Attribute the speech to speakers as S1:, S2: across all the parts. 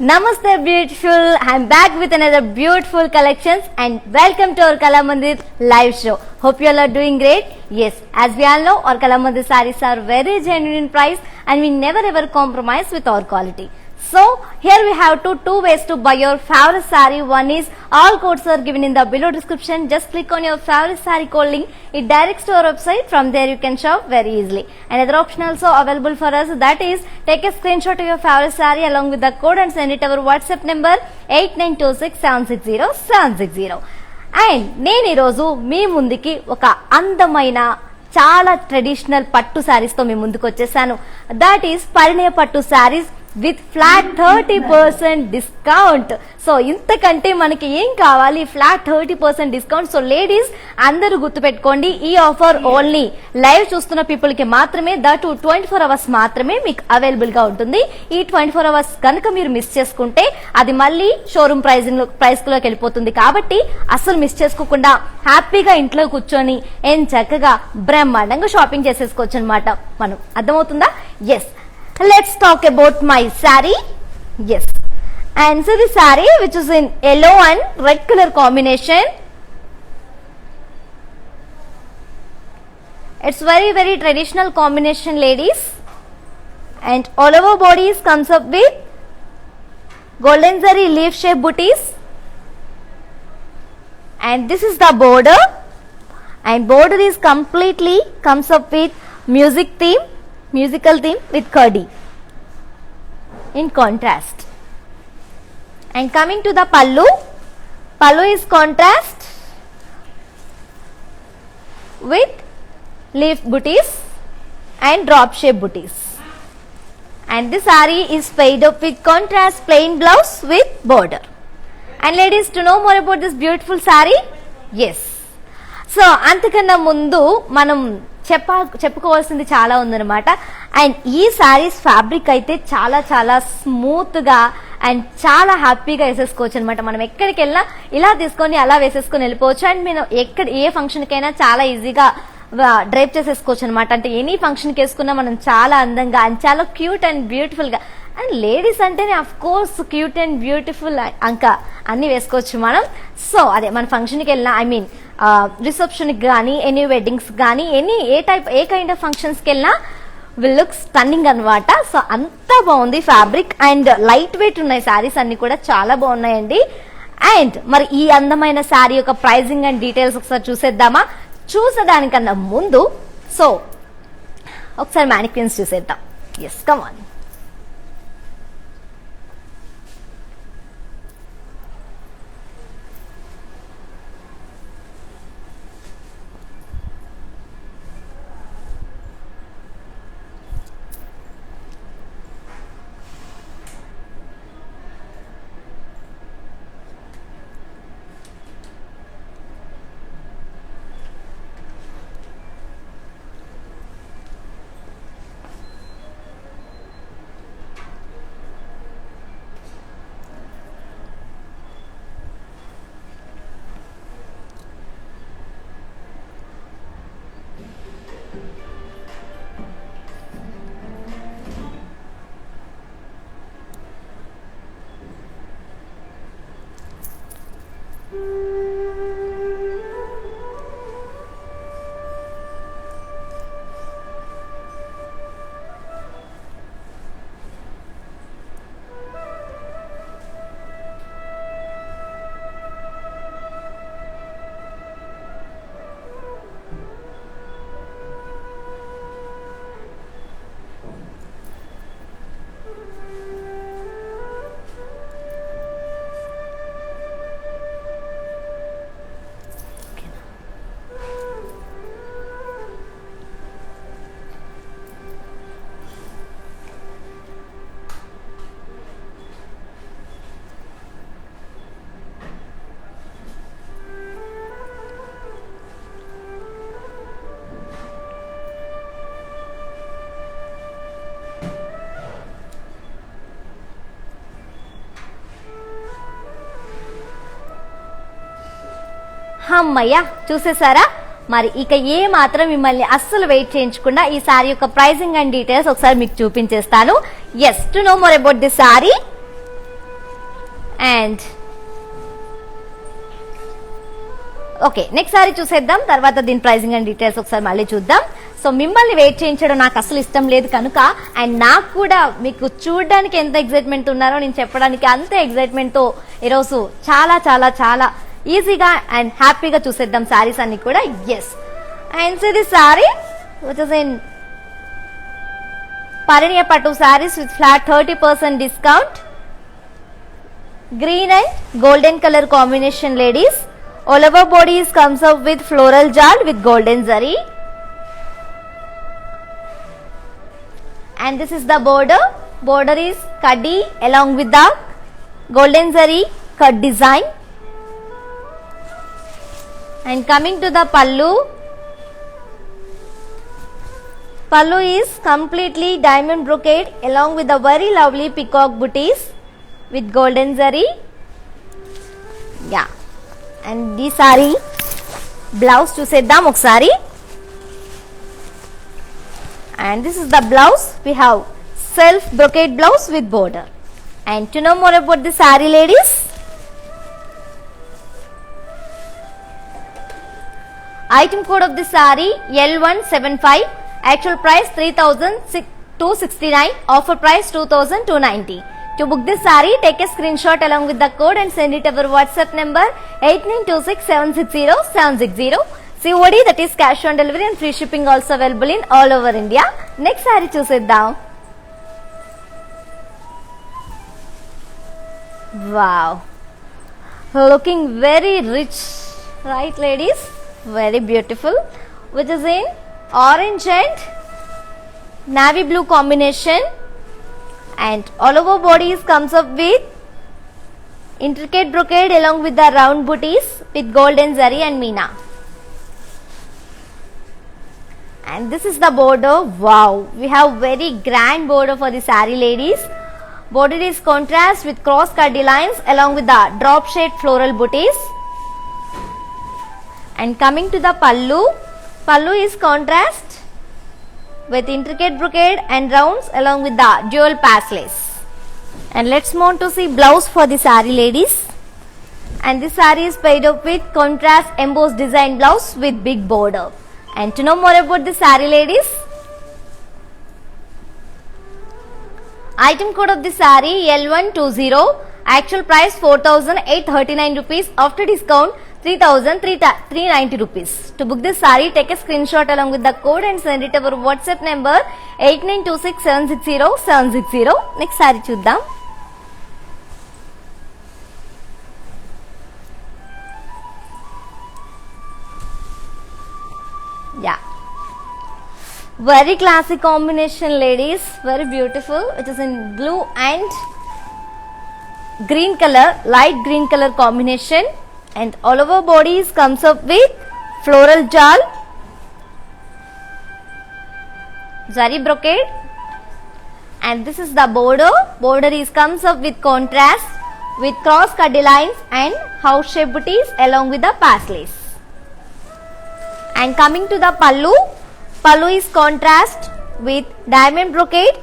S1: Namaste beautiful, I am back with another beautiful collections and welcome to our Kalamandir live show. Hope you all are doing great. Yes, as we all know, our Kalamandir sarees are very genuine in price and we never ever compromise with our quality. So here we have two ways to buy your favorite saree. One is all codes are given in the below description. Just click on your favorite saree code link. It directs to our website. From there you can shop very easily. Another option also available for us, that is take a screenshot of your favorite saree along with the code and send it to our WhatsApp number 8926760760. And నేను ఈరోజు మీ ముందుకి ఒక అందమైన చాలా traditional పట్టు శారీస్ తో మీ ముందుకు వచ్చేసాను. దట్ ఈస్ పరిణయ పట్టు saris with flat 30% discount. So ఇంతకంటే మనకి ఏం కావాలి, ఫ్లాట్ 30% డిస్కౌంట్. సో లేడీస్ అందరూ గుర్తుపెట్టుకోండి, ఈ ఆఫర్ ఓన్లీ లైవ్ చూస్తున్న పీపుల్ కి మాత్రమే, దట్ 24 అవర్స్ మాత్రమే మీకు అవైలబుల్ గా ఉంటుంది. ఈ 24 అవర్స్ కనుక మీరు మిస్ చేసుకుంటే అది మళ్ళీ షోరూమ్ ప్రైస్ లోకి వెళ్ళిపోతుంది. కాబట్టి అస్సలు మిస్ చేసుకోకుండా హ్యాపీగా ఇంట్లో కూర్చొని ఏం చక్కగా బ్రహ్మాండంగా షాపింగ్ చేసేసుకోవచ్చు అనమాట. మనం అర్థమవుతుందా? Yes, let's talk about my saree. Yes, and so the saree which is in yellow and red color combination. It's very traditional combination, ladies, and all over bodies comes up with golden zari leaf shape booties, and this is the border, and border is completely comes up with musical theme with curdy in contrast. And coming to the pallu is contrast with leaf booties and drop shape booties, and this saree is paired up with contrast plain blouse with border. And ladies, to know more about this beautiful saree, yes, so అంతకన్నా ముందు మనం చెప్పుకోవాల్సింది చాలా ఉందన్నమాట. And ఈ saris fabric అయితే చాలా smooth గా అండ్ చాలా హ్యాపీగా వేసేసుకోవచ్చు అనమాట. మనం ఎక్కడికి వెళ్ళినా ఇలా తీసుకొని అలా వేసేసుకొని వెళ్ళిపోవచ్చు. అండ్ మీరు ఏ ఫంక్షన్ కైనా చాలా ఈజీగా డ్రైప్ చేసేసుకోవచ్చు అనమాట. అంటే ఎనీ ఫంక్షన్ కి వేసుకున్నా మనం చాలా అందంగా అండ్ చాలా క్యూట్ అండ్ బ్యూటిఫుల్ గా, అండ్ లేడీస్ అంటేనే of course cute and beautiful ఇంకా అన్ని వేసుకోవచ్చు మనం. సో అదే మన ఫంక్షన్ కి వెళ్ళినా, ఐ మీన్ రిసెప్షన్ కి కానీ, ఎనీ వెడ్డింగ్స్ కానీ, ఏ కైండ్ ఆఫ్ ఫంక్షన్స్ కి వెళ్ళినా విల్ లుక్ స్టన్నింగ్ అనమాట. సో అంతా బాగుంది ఫ్యాబ్రిక్, అండ్ లైట్ వెయిట్ ఉన్నాయి శారీస్ అన్ని కూడా చాలా బాగున్నాయండి. అండ్ మరి ఈ అందమైన శారీ యొక్క ప్రైజింగ్ అండ్ డీటెయిల్స్ ఒకసారి చూసేద్దామా? చూసేదానికన్నా ముందు సో ఒకసారి మ్యానిక్విన్స్ చూసేద్దాం. Yes, come on. అమ్మయ్య, చూసేసారా? మరి ఇక ఏ మాత్రం మిమ్మల్ని అస్సలు వెయిట్ చేయించకుండా ఈ సారీ యొక్క ప్రైసింగ్ అండ్ డీటెయిల్స్ ఒకసారి మీకు చూపించేస్తాను. Yes, to know more about this sari, and okay, next sari చూసేద్దాం. తర్వాత దీని ప్రైసింగ్ అండ్ డీటెయిల్స్ ఒకసారి మళ్ళీ చూద్దాం. సో మిమ్మల్ని వెయిట్ చేయించడం నాకు అసలు ఇష్టం లేదు కనుక, అండ్ నాకు కూడా మీకు చూడడానికి ఎంత ఎగ్జైట్మెంట్ ఉన్నారో నేను చెప్పడానికి అంతే ఎగ్జైట్మెంట్ తో ఈరోజు చాలా చాలా చాలా ఈజీగా అండ్ హ్యాపీగా చూసేద్దాం సారీస్ అన్ని కూడా. Yes, and so this sari which is in Parinya Pattu sarees with flat 30% discount. Green and golden color combination, ladies. All over bodies comes up with floral jal with golden zari. And this is the border. Border is kaddi along with the golden zari cut design. And coming to the pallu. Pallu is completely diamond brocade along with the very lovely peacock booties with golden zari. Yeah, and this saree blouse చూసేద్దాం ఒకసారి. And this is the blouse. We have self brocade blouse with border. And to know more about the saree, ladies, item code of the saree L175. Actual price 3,269. Offer price 2,290. To book this saree, take a screenshot along with the code and send it over WhatsApp number 8926760760. COD, that is cash on delivery, and free shipping also available in all over India. Next saree చూసేద్దాం. Wow, looking very rich, right ladies? Very beautiful, which is in orange and navy blue combination, and all over bodies comes up with intricate brocade along with the round booties with golden zari and meena. And this is the border. Wow, we have very grand border for the saree, ladies. Border is contrast with cross cut lines along with the drop shaped floral booties. And coming to the pallu. Pallu is contrast with intricate brocade and rounds along with the dual paslays. And let's move on to see blouse for the saree, ladies. And this saree is paired up with contrast embossed design blouse with big border. And to know more about the saree, ladies, item code of the saree L120. Actual price 4,839 rupees. After discount 3,390 rupees. To book this saree, take a screenshot along with the code and send it over WhatsApp number 8926760760. Next saree చూద్దాం. Yeah, very classic combination, ladies. Very beautiful. It is in blue and green color, light green color combination. And all over bodies comes up with floral jal, zari brocade, and this is the border. Border is comes up with contrast with cross cut lines and house shape booties along with the pasleys. And coming to the pallu. Pallu is contrast with diamond brocade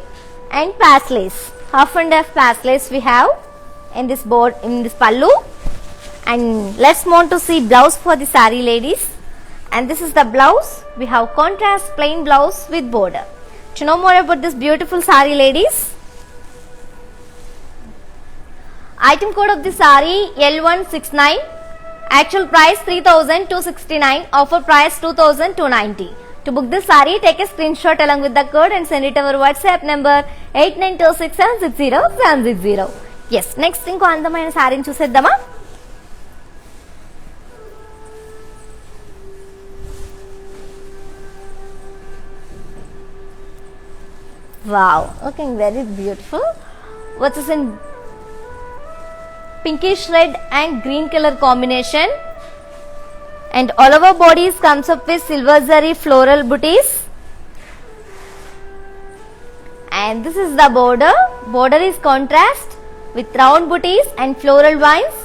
S1: and pasleys. Half and half pasleys we have in this pallu. And let's move on to see blouse for the saree, ladies. And this is the blouse. We have contrast plain blouse with border. To know more about this beautiful saree, ladies, item code of the saree L169. Actual price 3,269. Offer price 2,290. To book this saree, take a screenshot along with the code and send it over WhatsApp number 8926760760. Yes, next ఇంకో అందమైన సారీని చూసేద్దామా. Wow, looking very beautiful. What is in pinkish red and green color combination, and all over bodies comes up with silver zari floral booties. And this is the border. Border is contrast with round booties and floral vines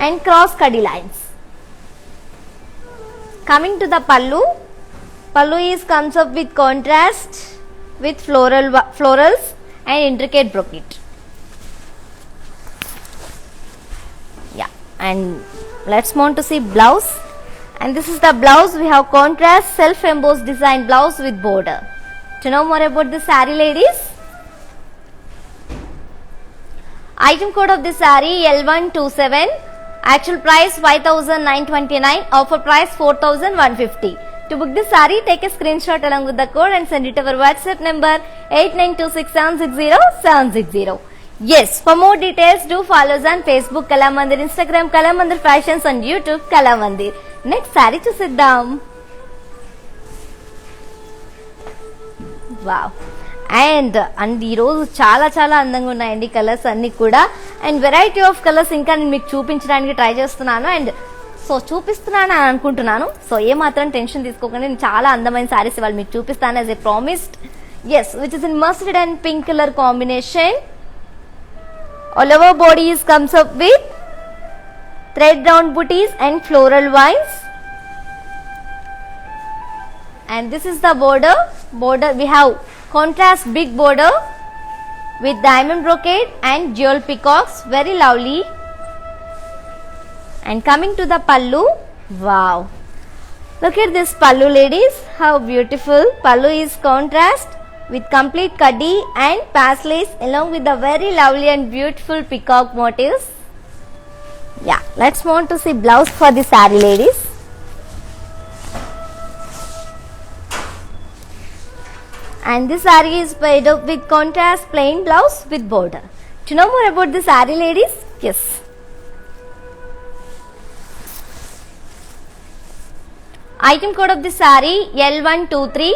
S1: and cross cut lines. Coming to the pallu. Pallu is comes up with contrast with florals and intricate brocade. And let's move on to see blouse. And this is the blouse. We have contrast self embossed design blouse with border. To know more about the saree, ladies, item code of the saree L127, actual price 5,929, offer price 4,150. To book the saree, take a screenshot along with the code and send it to our WhatsApp number 8926760760. Yes, for more details, do follow us on Facebook Kalamandir, Instagram Kalamandir Fashions, and YouTube Kalamandir. Next saree చూసిద్దాం. Wow, and ఈరోజు చాలా చాలా అందంగా ఉన్నాయండి colours అన్ని కూడా. And variety of colours ఇంకా నేను మీకు చూపించడానికి ట్రై చేస్తున్నాను. అండ్ సో చూపిస్తున్నాను అని అనుకుంటున్నాను. సో ఏమాత్రం టెన్షన్ తీసుకోకండి, నేను చాలా అందమైన సారీస్ ఇవాళ మీకు చూపిస్తాను as a promised. Yes, which is in mustard and pink colour combination. All over bodies comes up with thread round booties and floral vines. And this is the border. We have contrast big border with diamond brocade and jewel peacocks. Very lovely. And coming to the pallu. Wow. Look at this pallu, ladies. How beautiful. Pallu is contrast with complete kaddi and paisleys along with the very lovely and beautiful peacock motifs. Yeah, let's move on to see blouse for the saree, ladies. And this saree is made up with contrast plain blouse with border. To know more about the saree, ladies? Yes. Item code of the saree L123,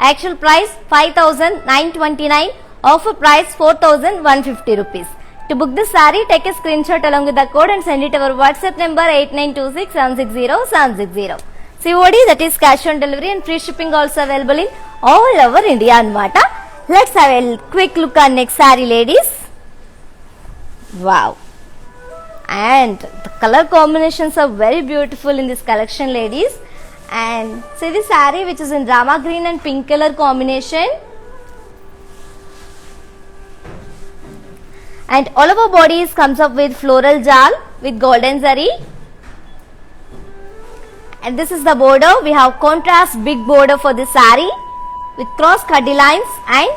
S1: actual price 5,929, offer price 4,150 rupees. To book this saree, take a screenshot along with the code and send it to our WhatsApp number 8926760760. COD, that is cash on delivery, and free shipping also available in all over India anamata. Let's have a quick look on next saree, ladies. Wow, and the color combinations are very beautiful in this collection, ladies. And see the saree which is in drama green and pink color combination. And all of our bodies comes up with floral jal with golden zari. And this is the border. We have contrast big border for the saree with cross kaddi lines and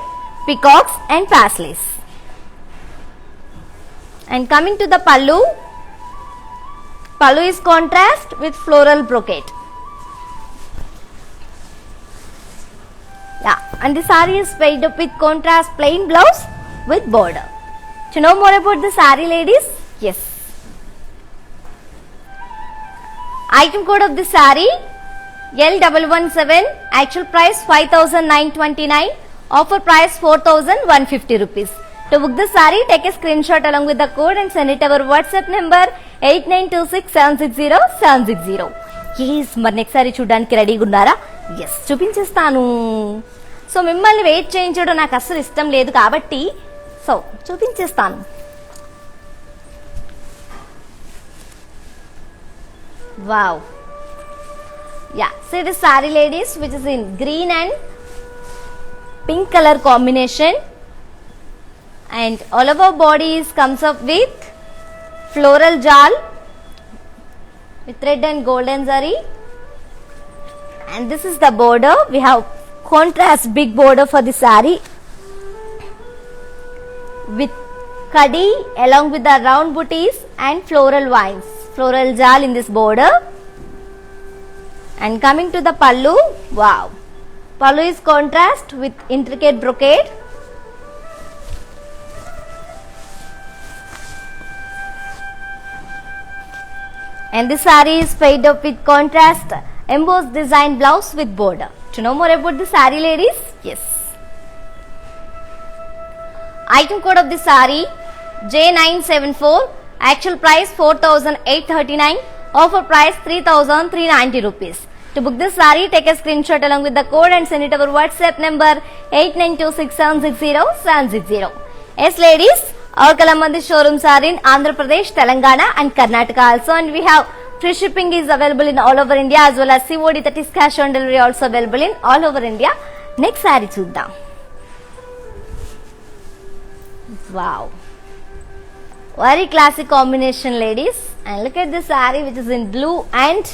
S1: peacocks and paisleys. And coming to the pallu. Pallu is contrast with floral brocade. Yeah, and the saree is made up with contrast plain blouse with border. To know more about the saree, ladies? Yes. Item code of the saree L117, actual price 5,929, offer price 4,150 rupees. To book the saree, take a screenshot along with the code and send it to our WhatsApp number 8926760760. Yes, మరి next sorry చూడడానికి రెడీగా ఉన్నారా? Yes, చూపించేస్తాను. So మిమ్మల్ని wait చేయించడం నాకు అస్సలు ఇష్టం లేదు కాబట్టి సో చూపించేస్తాను. Wow, yeah, see this sari, ladies, which is in green and pink color combination. And all of our bodies comes up with floral jal with red and golden zari. And this is the border. We have contrast big border for the saree with kaddi along with the round booties and floral vines, floral jal in this border. And coming to the pallu. Wow, pallu is contrast with intricate brocade. And this saree is made up with contrast embossed design blouse with border. To know more about the saree, ladies? Yes. Item code of the saree J974, actual price 4,839, offer price 3,390 rupees. To book this saree, take a screenshot along with the code and send it to our WhatsApp number 8926760760. Yes, ladies, our Kalamandir showrooms are in Andhra Pradesh, Telangana and Karnataka also, and we have free shipping is available in all over India as well as COD, that is cash on delivery, also available in all over India. Next saree చూద్దాం. Wow, very classic combination, ladies. And look at this saree which is in blue and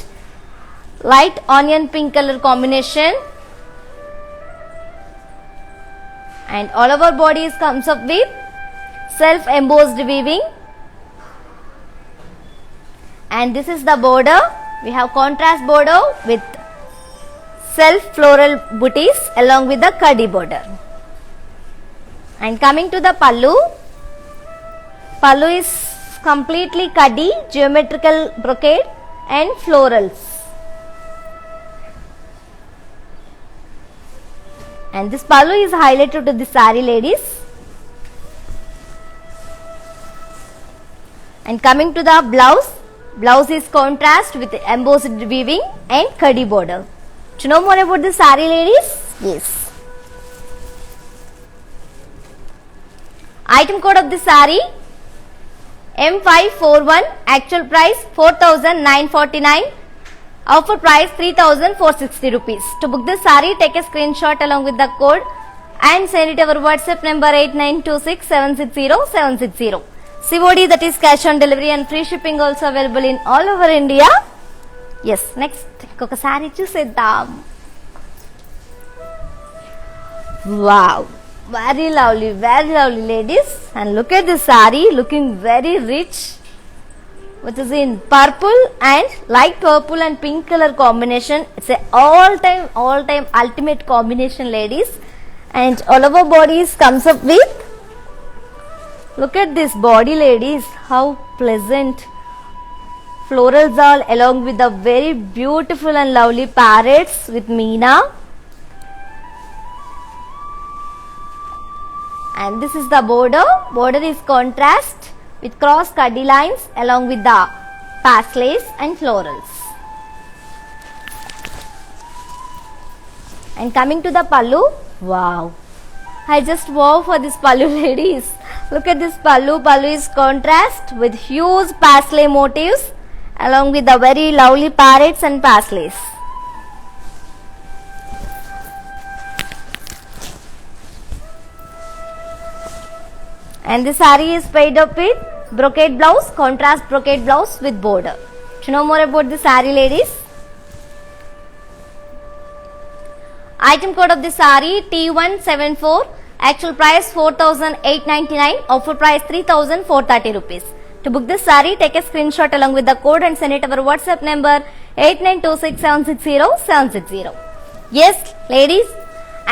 S1: light onion pink color combination. And all over body comes up with self embossed weaving. And this is the border. We have contrast border with self floral booties along with the khadi border. And coming to the pallu. Pallu is completely khadi, geometrical brocade and florals. And this pallu is highlighted to the saree, ladies. And coming to the blouse. Blouse is contrast with embossed weaving and khadi border. Do you know more about the saree, ladies? Yes. Item code of the saree M541, actual price 4,949, offer price 3,460 rupees. To book this saree, take a screenshot along with the code and send it our WhatsApp number 8926760760. COD, that is cash on delivery, and free shipping also available in all over India. Yes, next inkoka saree chuseddam. Wow, very lovely ladies. And look at this saree, looking very rich, which is in purple and light purple and pink color combination. It's a all time ultimate combination, ladies. And all over bodies comes up with, look at this body, ladies, how pleasant. Florals all along with the very beautiful and lovely parrots with Meena. And this is the border. Border is contrast with cross khadi lines along with the paslays and florals. And coming to the pallu, wow, I just wow for this pallu, ladies. Look at this pallu. Pallu is contrast with huge paslay motifs along with the very lovely parrots and paslays. And the saree is paired up with brocade blouse, contrast brocade blouse with border. Do you know more about the saree, ladies? Item code of the saree T174, actual price 4,899, offer price 3,430 rupees. To book this saree, take a screenshot along with the code and send it our WhatsApp number 8926760760. Yes, ladies.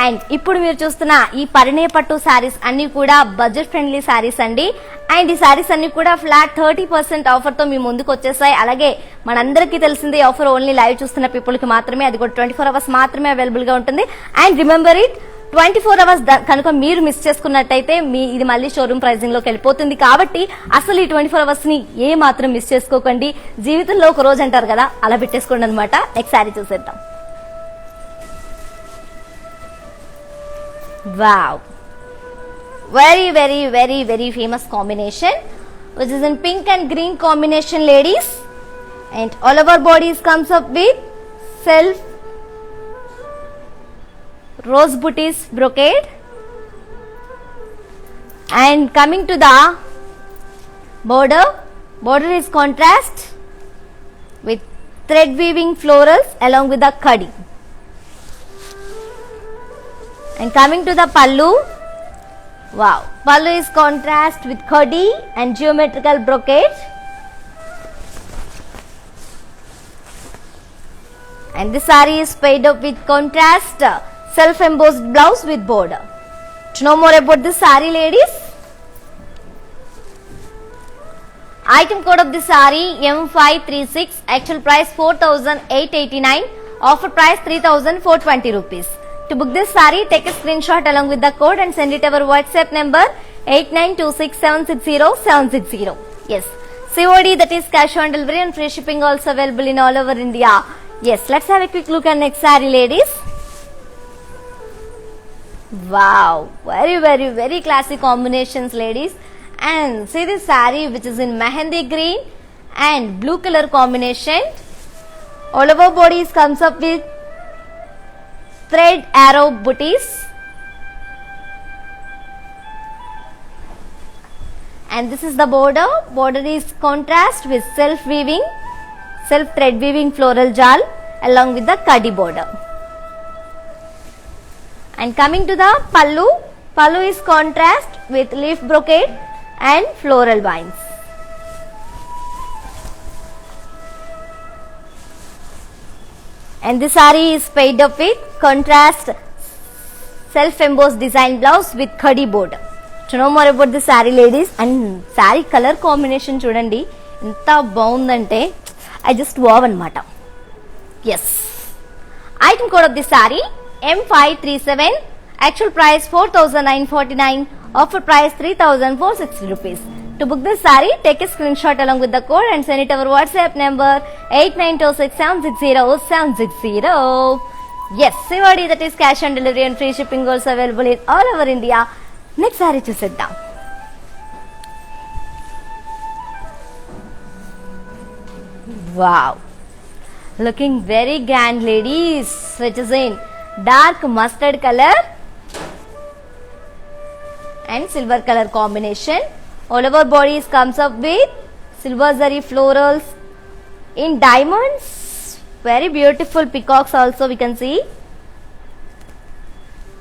S1: And ఇప్పుడు మీరు చూస్తున్న ఈ పరిణయ పట్టు శారీస్ అన్ని కూడా budget friendly saris అండి. And ఈ శారీస్ అన్ని కూడా ఫ్లాట్ 30% ఆఫర్ తో మీ ముందుకు వచ్చేసాయి. అలాగే మనందరికీ తెలిసింది ఈ ఆఫర్ ఓన్లీ లైవ్ చూస్తున్న పీపుల్ కి మాత్రమే, అది కూడా 24 అవర్స్ మాత్రమే అవైలబుల్ గా ఉంటుంది. అండ్ రిమెంబర్ ఇట్, 24 అవర్స్ కనుక మీరు మిస్ చేసుకున్నట్టయితే ఇది మళ్ళీ షోరూమ్ ప్రైజింగ్ లోకి వెళ్ళిపోతుంది. కాబట్టి అసలు ఈ 24 అవర్స్ ని ఏ మాత్రం మిస్ చేసుకోకండి. జీవితంలో ఒక రోజు అంటారు కదా, అలా పెట్టేసుకోండి అనమాట. నెక్స్ట్ శారీ చూసేద్దాం. Wow, very famous combination, which is in pink and green combination, ladies. And all over bodies comes up with self rose booties brocade. And coming to the border is contrast with thread weaving florals along with the khadi. And coming to the pallu, wow, pallu is contrast with khadi and geometrical brocade. And this saree is paired up with contrast self embossed blouse with border. Do you know more about this saree, ladies? Item code of the saree M536, actual price 4,889, offer price 3,420 rupees. To book this saree, take a screenshot along with the code and send it our WhatsApp number 8926760760. Yes, COD, that is cash on delivery, and free shipping also available in all over India. Yes, let's have a quick look at next saree, ladies. Wow, very classic combinations, ladies. And see this saree which is in mehendi green and blue color combination. All over bodies comes up with thread arrow booties. And this is the border. Border is contrast with self thread weaving floral jal along with the kadi border. And coming to the pallu, pallu is contrast with leaf brocade and floral vines. And this saree is paid up with contrast self embossed design blouse with khadi border. To know more about the saree, ladies, and saree color combination chudandi enta baundante I just wow anamata. Yes. Item code of the saree M537, actual price 4,949, offer price 3,460 rupees. To book this saree, take a screenshot along with the code and send it over WhatsApp number 8926760760. Yes, COD, that is cash on delivery, and free shipping also available in all over India. Next saree chuseddam. Wow, looking very grand, ladies, which is in dark mustard color and silver color combination. All over bodies comes up with silver zari florals in diamonds. Very beautiful peacocks also we can see.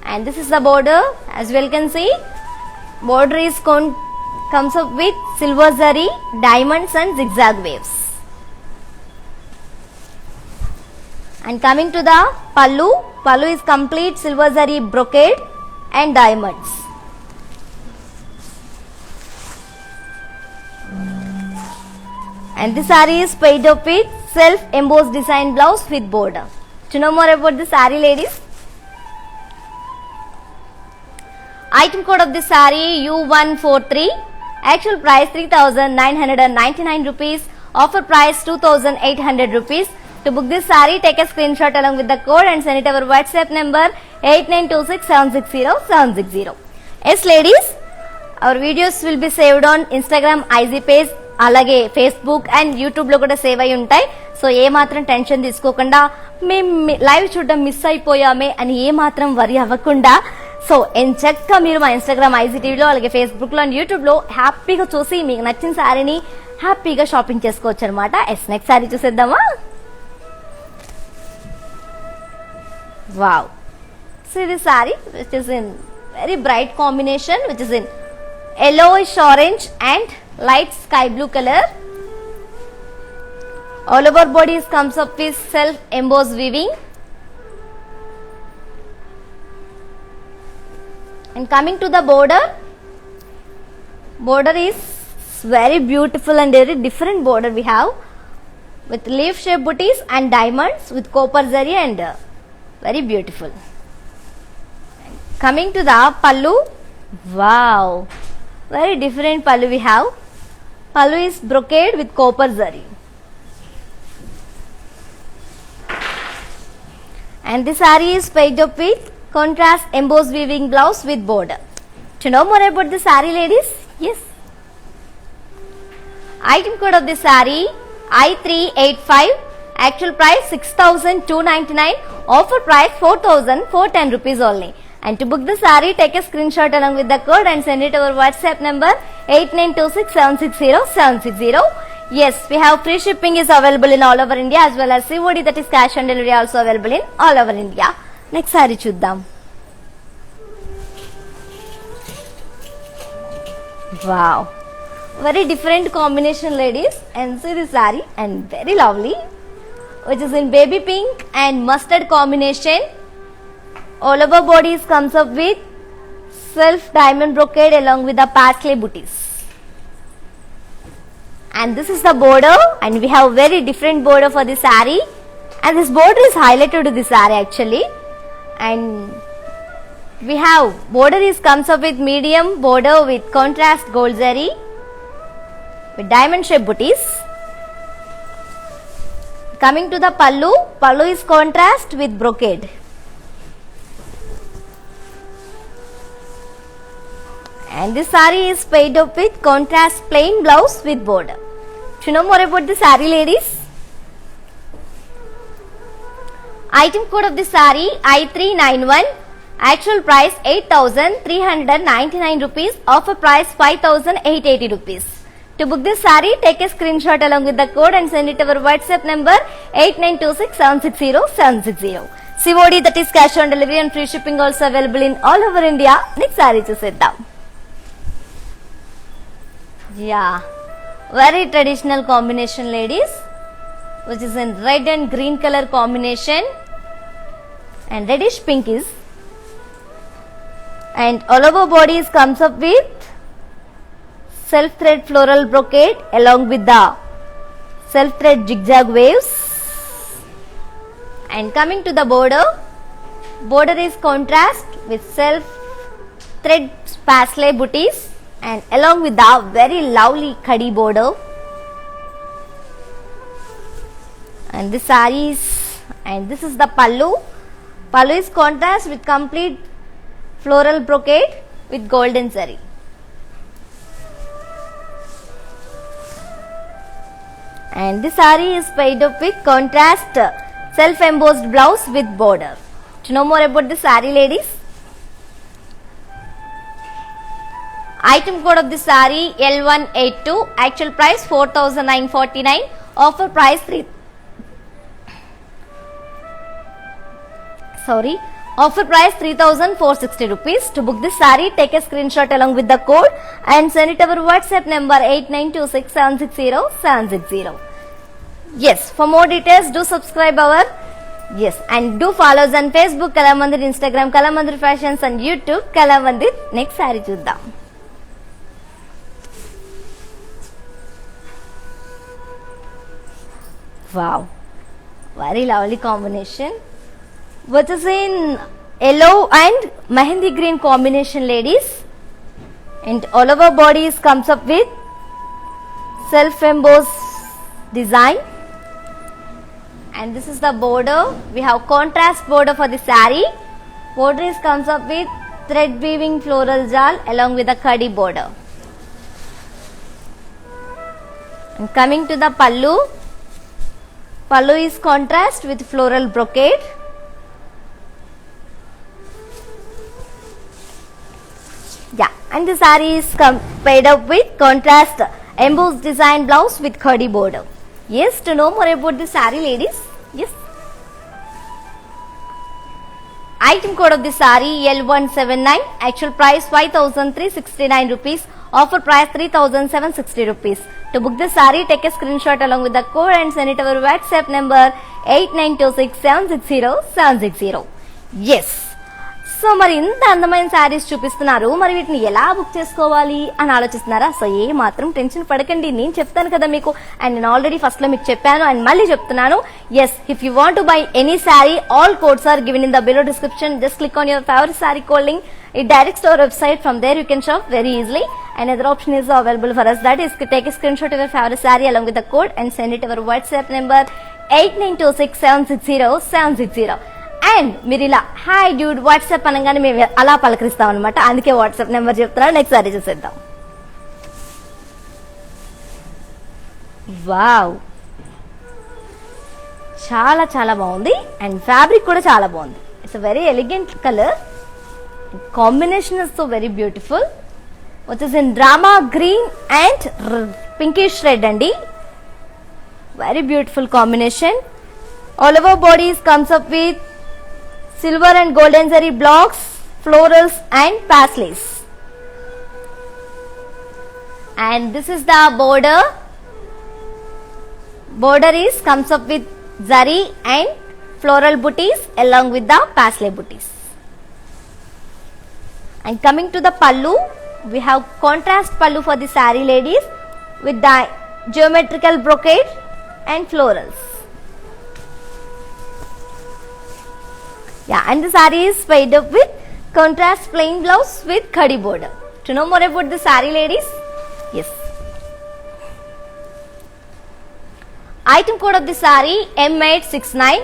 S1: And this is the border. As well can see, border is comes up with silver zari, diamonds and zigzag waves. And coming to the pallu, pallu is complete silver zari brocade and diamonds. And this saree is paid up with self embossed design blouse with border. To know more about the saree, ladies, item code of the saree U143, actual price 3,999 rupees, offer price 2,800 rupees. To book this saree, take a screenshot along with the code and send it over WhatsApp number 8926760760. Yes, ladies, our videos will be saved on Instagram IG page, అలాగే Facebook and YouTube లో కూడా save అయి ఉంటాయి. So ఏ మాత్రం tension తీసుకోకుండా, మేము live చూడడం miss అయిపోయామే అని ఏ మాత్రం వరి అవ్వకుండా, సో ఎంచక్కా మీరు మా ఇన్స్టాగ్రామ్ ఐజీటీవీలో అలాగే ఫేస్బుక్ లో అండ్ యూట్యూబ్ లో హ్యాపీగా చూసి మీకు నచ్చిన శారీని హ్యాపీగా షాపింగ్ చేసుకోవచ్చు అనమాట. నెక్స్ట్ శారీ చూసేద్దామా? వావ్, సో ఇది sari which is in very bright combination, which is in yellowish orange and light sky blue color. All over bodies comes up with self embossed weaving. And coming to the border, border is very beautiful and very different border we have with leaf shape booties and diamonds with copper zari and very beautiful. Coming to the pallu, wow, very different pallu we have. Pallu is brocade with copper zari. And this saree is paid up with contrast embossed weaving blouse with border. To know more about the saree, ladies? Yes. Item code of the saree I385, actual price 6,299, offer price 4,410 rupees only. And to book the saree, take a screenshot along with the code and send it over WhatsApp number 8926760760. Yes, we have free shipping is available in all over India, as well as COD, that is cash on delivery, also available in all over India. Next saree chuddam. Wow, very different combination, ladies, and see this saree and very lovely, which is in baby pink and mustard combination. All over bodies comes up with self diamond brocade along with the parsley booties. And this is the border, and we have very different border for the saree, and this border is highlighted to the saree actually. And we have border is comes up with medium border with contrast gold zari with diamond shape booties. Coming to the pallu, pallu is contrast with brocade. And this saree is paid up with contrast plain blouse with border. To know more about the saree, ladies, item code of the saree I391, Actual price 8,399 rupees. Offer price 5,880 rupees. To book this saree, take a screenshot along with the code and send it to our WhatsApp number 8926760760. COD, that is cash on delivery, and free shipping also available in all over India. Next saree చూసేద్దాం. Yeah, very traditional combination, ladies, which is in red and green color combination and reddish pinkish, and all over bodies comes up with self thread floral brocade along with the self thread zigzag waves. And coming to the border is contrast with self thread paisley booties and along with the very lovely khadi border. And this sarees, and this is the pallu. Pallu is contrast with complete floral brocade with golden zari. And this saree is paired up with contrast self-embossed blouse with border. To know more about this saree, ladies, item code of this saree L182. Actual price 4,949. Offer price Offer price 3,460 rupees. To book this saree, take a screenshot along with the code and send it to our WhatsApp number 8926760760. Yes, for more details, do subscribe our, yes, and do follow us on Facebook Kalamandir, Instagram Kalamandir Fashions, and YouTube Kalamandir. Next saree చూద్దాం. Wow, very lovely combination, which is in yellow and mehendi green combination, ladies, and all over bodies comes up with self embossed design. And this is the border. We have contrast border for the saree. Border comes up with thread weaving floral jal along with the khadi border. And coming to the pallu is contrast with floral brocade. Yeah, and the saree is paired up with contrast embossed design blouse with khadi border. Yes, to know more about the saree, ladies, yes, item code of the saree L179. Actual price 5,369 rupees. Offer price 3,760 rupees. To book the saree, take a screenshot along with the code and send it to our WhatsApp number 8926760760. Yes. So మరి ఇంత అందమైన శారీస్ చూపిస్తున్నారు, మరి వీటిని ఎలా book చేసుకోవాలి అని ఆలోచిస్తున్నారా? సో ఏ మాత్రం టెన్షన్ పడకండి, నేను చెప్తాను కదా మీకు. అండ్ నేను ఆల్రెడీ ఫస్ట్ లో మీకు చెప్పాను అండ్ మళ్ళీ చెప్తున్నాను. Yes, if you want to buy any sari, all codes are given in the below description. Just click on your favourite sari code link. It directs to our website. From there you can shop very easily. Another option is available for us, that is to take a screenshot of your favorite saree along with the code and send it to our WhatsApp number 8926760760. And మీరు ఇలా hi dude WhatsApp అనగానే మేము అలా పలకరిస్తాం అనమాట, అందుకే WhatsApp number చెప్తున్నాను. Next sari చూసేద్దాం. వావ్, చాలా చాలా బాగుంది అండ్ ఫ్యాబ్రిక్ కూడా చాలా బాగుంది. It's a very elegant colour, combination is so very beautiful, which is in drama green and pinkish red అండి. Very beautiful combination. All over bodies comes up with silver and golden zari blocks, florals and paisleys. And this is the border. Border comes up with zari and floral booties along with the paisley booties. And coming to the pallu, we have contrast pallu for the saree, ladies, with the geometrical brocade and florals. Yeah, and the saree is paired up with contrast plain blouse with khadi border. To know more about the saree, ladies, yes, item code of the saree M869.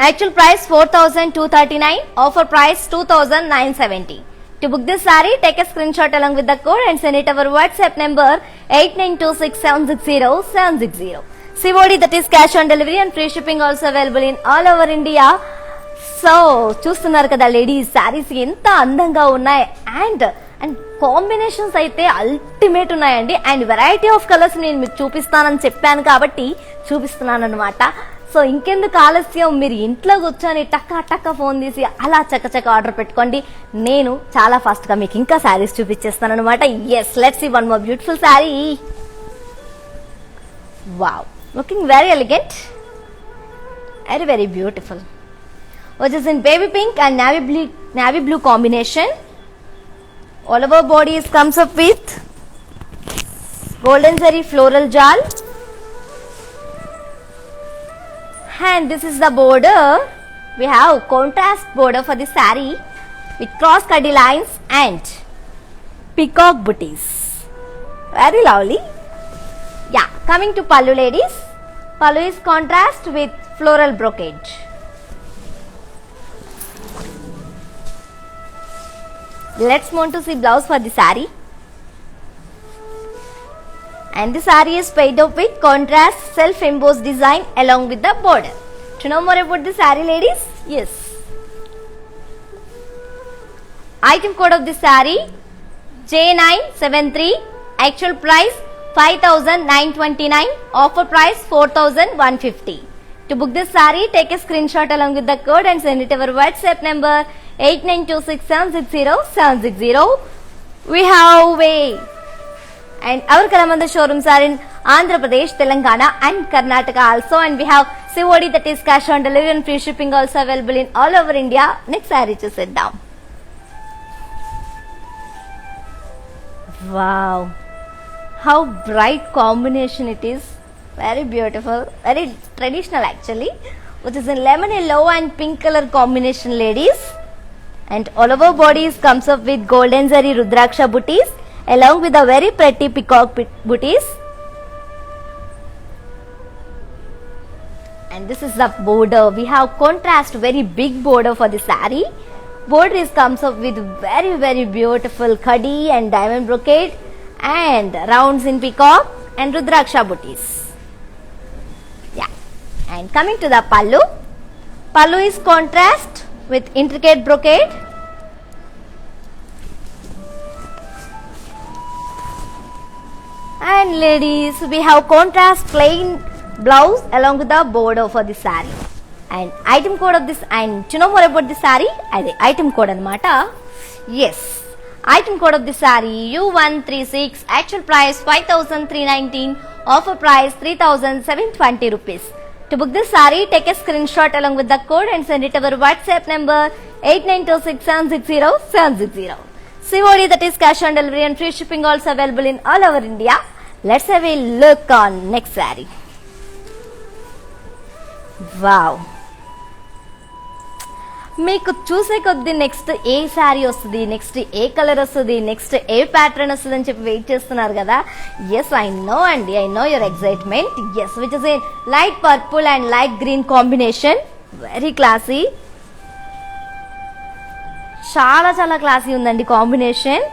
S1: Actual price 4,239. Offer price 2,970. To book this saree, take a screenshot along with the code and send it to our WhatsApp number 8926760760. COD, that is cash on delivery, and free shipping also available in all over India. So చూస్తున్నారు కదా ladies, saris ఎంత అందంగా ఉన్నాయి and and combinations అయితే ultimate ఉన్నాయండి. And variety of colours నేను మీకు చూపిస్తానని చెప్పాను కాబట్టి చూపిస్తున్నాను అనమాట. సో ఇంకెందుకు ఆలస్యం, మీరు ఇంట్లో కూర్చొని టక్క ఫోన్ తీసి అలా చక్క ఆర్డర్ పెట్టుకోండి. నేను చాలా ఫాస్ట్ గా మీకు ఇంకా శారీస్ చూపించేస్తాను అనమాట. Yes, let's see one more beautiful sari. Wow, looking very elegant, very beautiful, which is in baby pink and navy blue combination. All over body comes up with golden zari floral jal, and this is the border. We have contrast border for the saree with cross cutty lines and peacock booties. Very lovely. Yeah, coming to pallu ladies, pallu is contrast with floral brocade. Let's move to see blouse for the saree. And the saree is paid up with contrast self-embossed design along with the border. To know more about the saree ladies? Yes. Item code of the saree J973. Actual price 5,929. Offer price 4,150. To book this saree, take a screenshot along with the code and send it to our WhatsApp number 8926760760. We have way. And our Kalamanda showrooms are in Andhra Pradesh, Telangana and Karnataka also. And we have COD, that is cash on delivery, and free shipping also available in all over India. Next saree to sit down. Wow, how bright combination it is. Very beautiful, very traditional actually, which is in lemon yellow and pink color combination ladies. And all over bodies comes up with golden zari rudraksha booties along with a very pretty peacock booties. And this is the border. We have contrast very big border for the saree. Border comes up with very beautiful khadi and diamond brocade and rounds in peacock and rudraksha booties. And coming to the pallu, pallu is contrast with intricate brocade. And ladies, we have contrast plain blouse along with the border for the saree. And item code of this, and to know more about the saree, the item code anamata. Yes, item code of the saree U136. Actual price 5,319. Offer price 3,720 rupees. To book this saree, take a screenshot along with the code and send it to our WhatsApp number 8926760760. COD, that is cash on delivery, and free shipping also available in all over India. Let's have a look on next saree. Wow, మీకు చూసే కొద్ది next a sari వస్తుంది, next a colour వస్తుంది, next a pattern వస్తుంది అని చెప్పి wait చేస్తున్నారు కదా. ఎస్, ఐ నో అండి, I know your excitement. Yes, which is a light purple and light green combination. Very classy, చాలా క్లాసీ ఉందండి combination.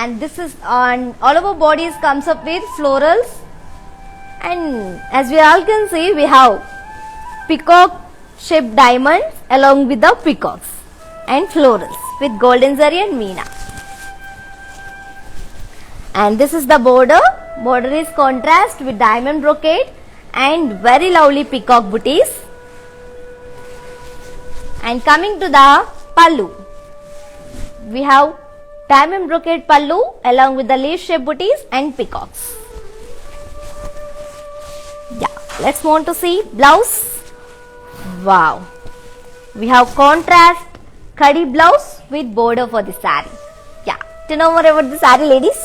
S1: And this is on all over bodies comes up with florals, and as we all can see, we have peacock shaped diamonds along with the peacocks and florals with golden zari and meena. And this is the border. Border is contrast with diamond brocade and very lovely peacock booties. And coming to the pallu, we have diamond brocade pallu along with the leaf shaped booties and peacocks. Yeah, let's move on to see blouse. Wow, we have contrast khadi blouse with border for the saree. Yeah, to know more about the saree ladies,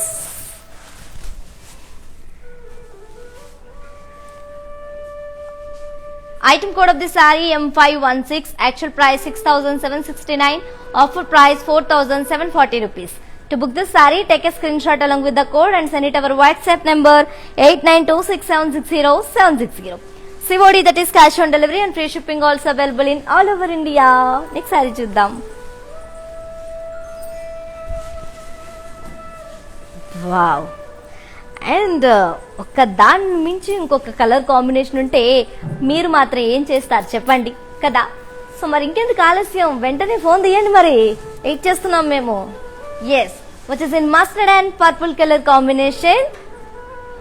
S1: item code of the saree M516. Actual price 6,769. Offer price 4,740 rupees. To book this saree, take a screenshot along with the code and send it to our WhatsApp number 8926760760. COD, that is cash on delivery, and free shipping also available in all over India. Next saree chuddam. Wow, and ఒక్క దాని మించి ఇంకొక colour combination ఉంటే మీరు మాత్రం ఏం చేస్తారు చెప్పండి కదా. సో మరి ఇంకెందుకు ఆలస్యం, వెంటనే ఫోన్ తీయండి, మరి వెయిట్ చేస్తున్నాం మేము. Yes, which is in mustard and purple colour combination.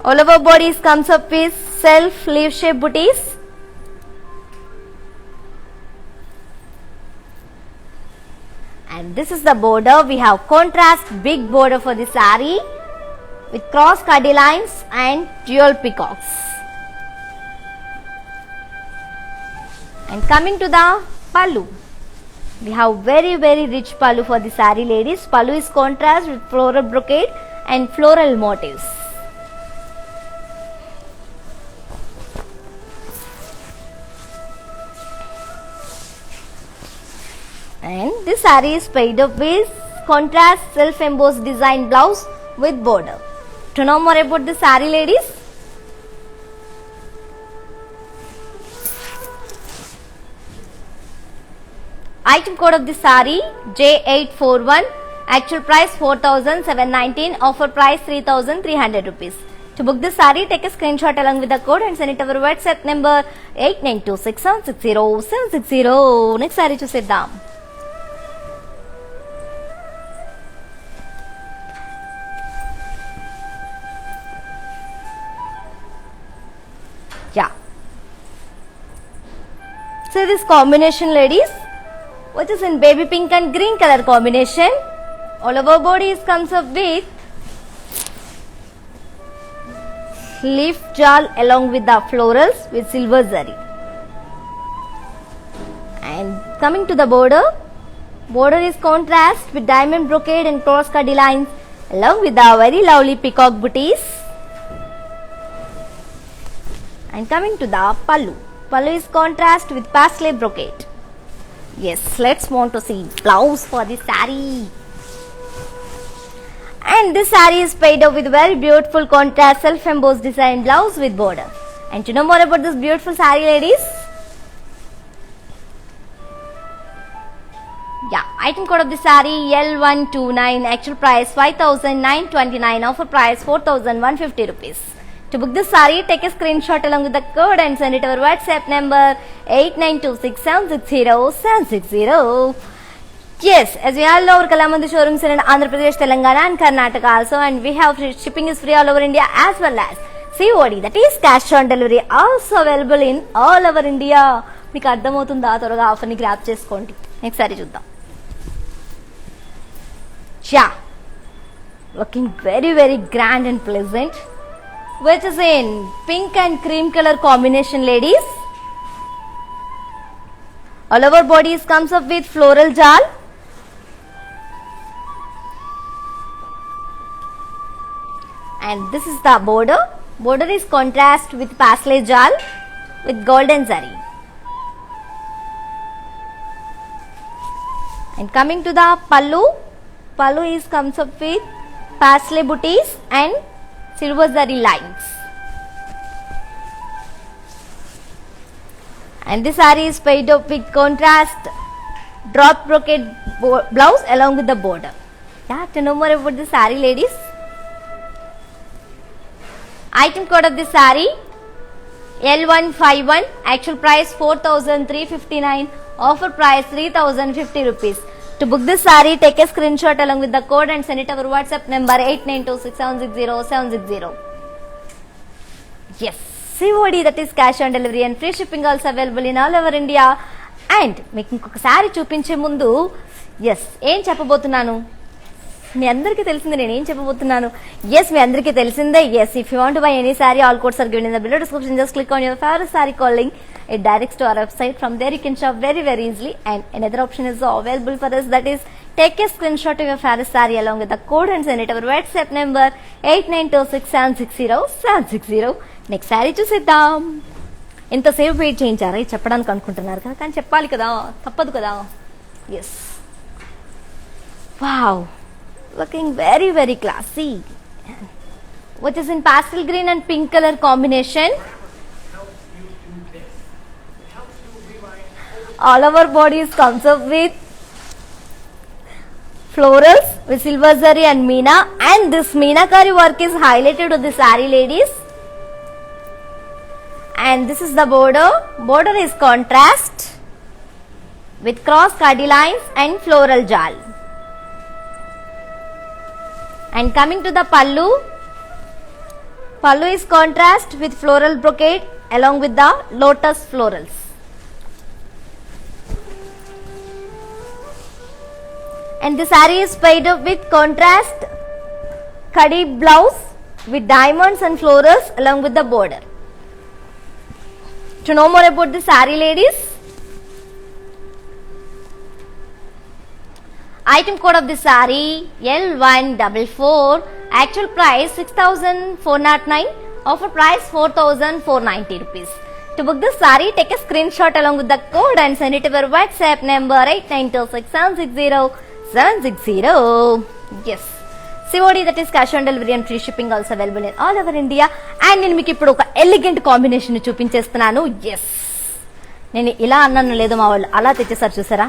S1: All over bodies comes up with self leaf shape booties. And this is the border. We have contrast big border for the saree with cross cutty lines and dual peacocks. And coming to the pallu, we have very rich pallu for the saree ladies. Pallu is contrast with floral brocade and floral motifs. And this saree is paired up with contrast self embossed design blouse with border. To know more about the saree ladies, item code of the saree J841, actual price 4,719, offer price 3,300 rupees. To book this saree, take a screenshot along with the code and send it over WhatsApp number 8926760760. Next saree చూసేద్దాం. Yeah. So this combination ladies, which is in baby pink and green color combination. All over bodies comes up with leaf jal along with the florals with silver zari. And coming to the border, border is contrast with diamond brocade and cross cutty lines along with the very lovely peacock booties. And coming to the pallu, pallu is contrast with paisley brocade. Yes, let's want to see blouse for the saree. And this saree is paired up with very beautiful contrast self embossed design blouse with border. And to know more about this beautiful saree ladies, yeah, item code of the saree L129, actual price 5,929, offer price 4,150 rupees. To book this saree, take a screenshot along with the code and send it over WhatsApp number 8926760760. Yes, as we all know, our Kalamandir showrooms in Andhra Pradesh, Telangana and Karnataka also, and we have shipping is free all over India as well as COD, that is cash on delivery, also available in all over India. మీకు అర్థమవుతుందా? త్వరగా ఆఫర్ని grab చేసుకోండి. Next sari చూద్దాం. Yeah, looking very grand and pleasant, which is in pink and cream color combination ladies. All over bodies comes up with floral jal. And this is the border. Border is contrast with paisley jal with golden zari. And coming to the pallu, pallu is comes up with paisley booties and silver zari lines. And this saree is paired up with contrast drop brocade blouse along with the border. Yeah, to know more about the saree ladies, item code of the saree L151, actual price 4,359, offer price 3,050 rupees. To book this saree, take a screenshot along with the code and send it over WhatsApp number 8926760760. Yes, COD, that is cash on delivery, and free shipping also available in all over India. And మీకు ఇంకొక sorry చూపించే ముందు yes ఏం చెప్పబోతున్నాను మీ అందరికీ తెలిసిందే. నేను ఏం చెప్పబోతున్నాను, ఎస్ మీ అందరికీ తెలిసిందే. Yes, if you want buy any sari, all codes are given in the below description. Just click on your favourite sari calling, it directs to our website. From there you can shop very easily. And another option is available for us, that is take a screenshot of your favorite saree along with the code and send it over WhatsApp number 8926760760. Next sari చూసేద్దాం. ఎంతసేపు wait చేయించారా ఇది చెప్పడానికి అనుకుంటున్నారు కదా, కానీ చెప్పాలి కదా, తప్పదు కదా. Yes, wow, looking very classy, which is in pastel green and pink color combination. All our bodies comes up with florals with silver zari and meena, and this meenakari work is highlighted to the saree, ladies. And this is the border. Border is contrast with cross kadi lines and floral jal. And coming to the pallu, pallu is contrast with floral brocade along with the lotus florals. And the saree is paired up with contrast kadi blouse with diamonds and florals along with the border. To know more about the saree, ladies, item code of the saree L144, actual price 6,409, offer price 4,490 rupees. To book this saree, take a screenshot along with the code and send it to our WhatsApp number 8926760760. Yes, COD, that is cash on delivery and free shipping, also available in all over India. And నేను మీకు ఇప్పుడు ఒక elegant combination చూపించేస్తున్నాను. Yes, నేను ఇలా అన్నాను లేదు, మా వాళ్ళు అలా తెచ్చేసారు చూసారా.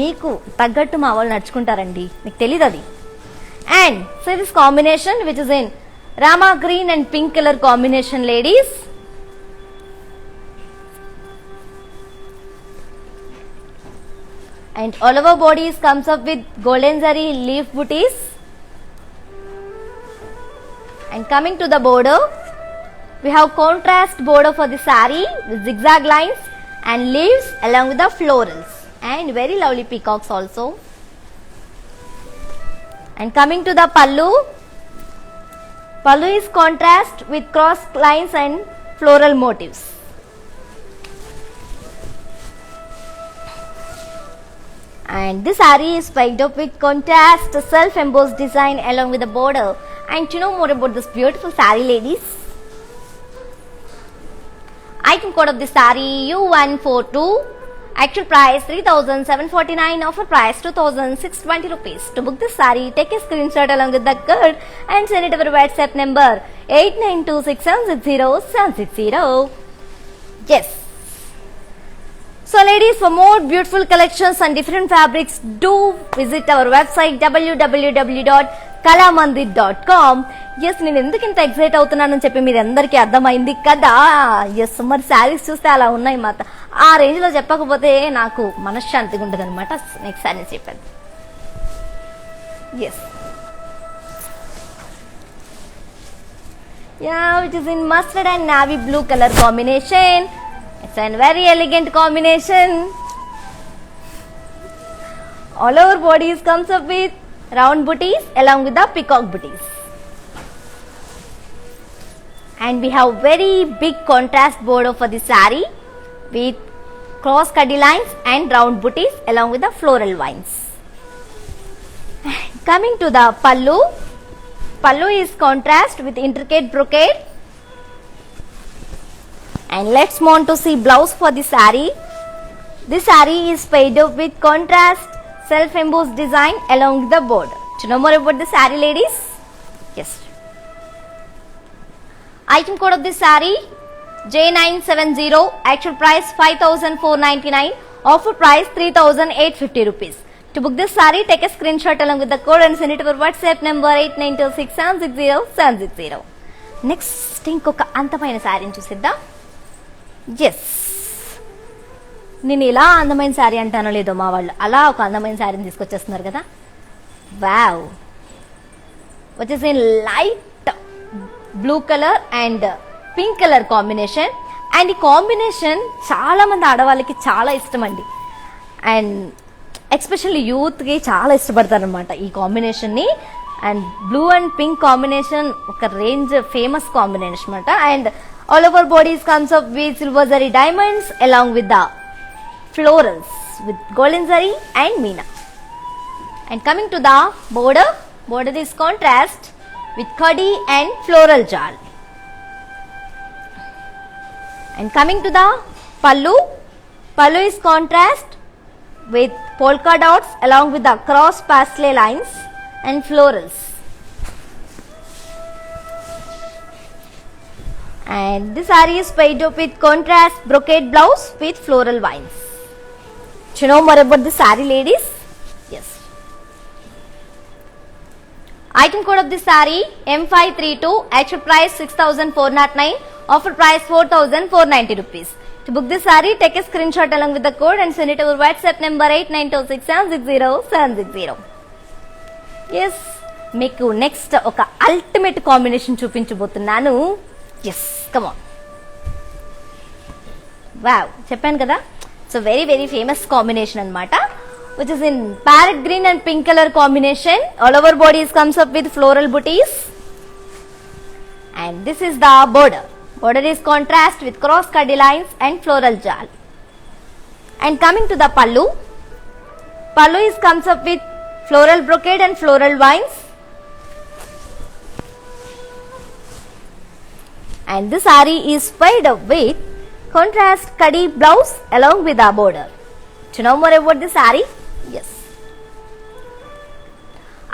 S1: మీకు తగ్గట్టు మా వాళ్ళు నడుచుకుంటారండి, మీకు తెలీదు అది. And so this combination which is in Rama green and pink colour combination, ladies. And all over bodies comes up with golden zari leaf booties. And coming to the border, we have contrast border for the saree with zigzag lines and leaves along with the florals and very lovely peacocks also. And coming to the pallu, pallu is contrast with cross lines and floral motifs. And this saree is spiked up with contrast self-embossed design along with the border. And to know more about this beautiful saree, ladies, item code of the saree U142, actual price 3,749, offer price 2,620 rupees. To book this saree, take a screenshot along with the code and send it to our WhatsApp number 8926760760. Yes. So ladies, for more beautiful collections and different fabrics, do visit our website www.kalamandir.com. Yes, నేను ఎందుకు ఇంత excite అవుతున్నానని చెప్పి మీరు అందరికీ అర్థమైంది కదా. Yes, మరి శారీస్ చూస్తే అలా ఉన్నాయి మాట. ఆ రేంజ్ లో చెప్పకపోతే నాకు మనశ్శాంతిగా ఉంటుంది అనమాట. నెక్స్ట్ శారీస్ చెప్పాను. Yes, which is in mustard and navy blue color combination. It's a very elegant combination. All over bodies comes up with round booties along with the peacock booties. And we have very big contrast border for the saree with cross kadi lines and round booties along with the floral vines. Coming to the pallu, pallu is contrast with intricate brocade. And let's move on to see blouse for the saree. This saree is paired up with contrast self-embossed design along with the border. Do you know more about the saree, ladies? Yes. Item code of this saree J970, actual price 5,499, offer price 3,850 rupees. To book this saree, take a screenshot along with the code and send it to our WhatsApp number 8926760760. Next, ఇంకొక అందమైన శారీని చూసిద్దాం. Yes, నేను ఇలా అందమైన శారీ అంటానో లేదో, మా వాళ్ళు అలా ఒక అందమైన శారీని తీసుకొచ్చేస్తున్నారు కదా. వావ్, వచ్చేసి light blue colour and pink colour combination. And ఈ కాంబినేషన్ చాలా మంది ఆడవాళ్ళకి చాలా ఇష్టం అండి. అండ్ ఎస్పెషల్లీ యూత్కి చాలా ఇష్టపడతారు అనమాట ఈ కాంబినేషన్ని. And blue and pink combination ఒక రేంజ్ ఫేమస్ కాంబినేషన్ అనమాట. And all over bodies comes up with silver zari diamonds along with the florals with golden zari and meena. And coming to the border, border is contrast with khadi and floral jal. And coming to the pallu, pallu is contrast with polka dots along with the cross pastel lines and florals. And this saree is paired up with contrast brocade blouse with floral vines. Do you know more about this saree, ladies? Yes. Item code of this saree M532, actual price 6,409, offer price 4,490 rupees. To book this saree, take a screenshot along with the code and send it over WhatsApp number 8926760760. Yes, మీకు next ఒక ultimate combination చూపించబోతున్నాను. Yes, come on. Wow, చెప్పాను కదా, so very very famous combination అన్నమాట, which is in parrot green and pink color combination. All over bodies comes up with floral booties, and this is the border. Border is contrast with cross cutty lines and floral jal. And coming to the pallu, pallu is comes up with floral brocade and floral vines. And this saree is paired up with contrast kadhi blouse along with the border. Do you know more about this saree? Yes.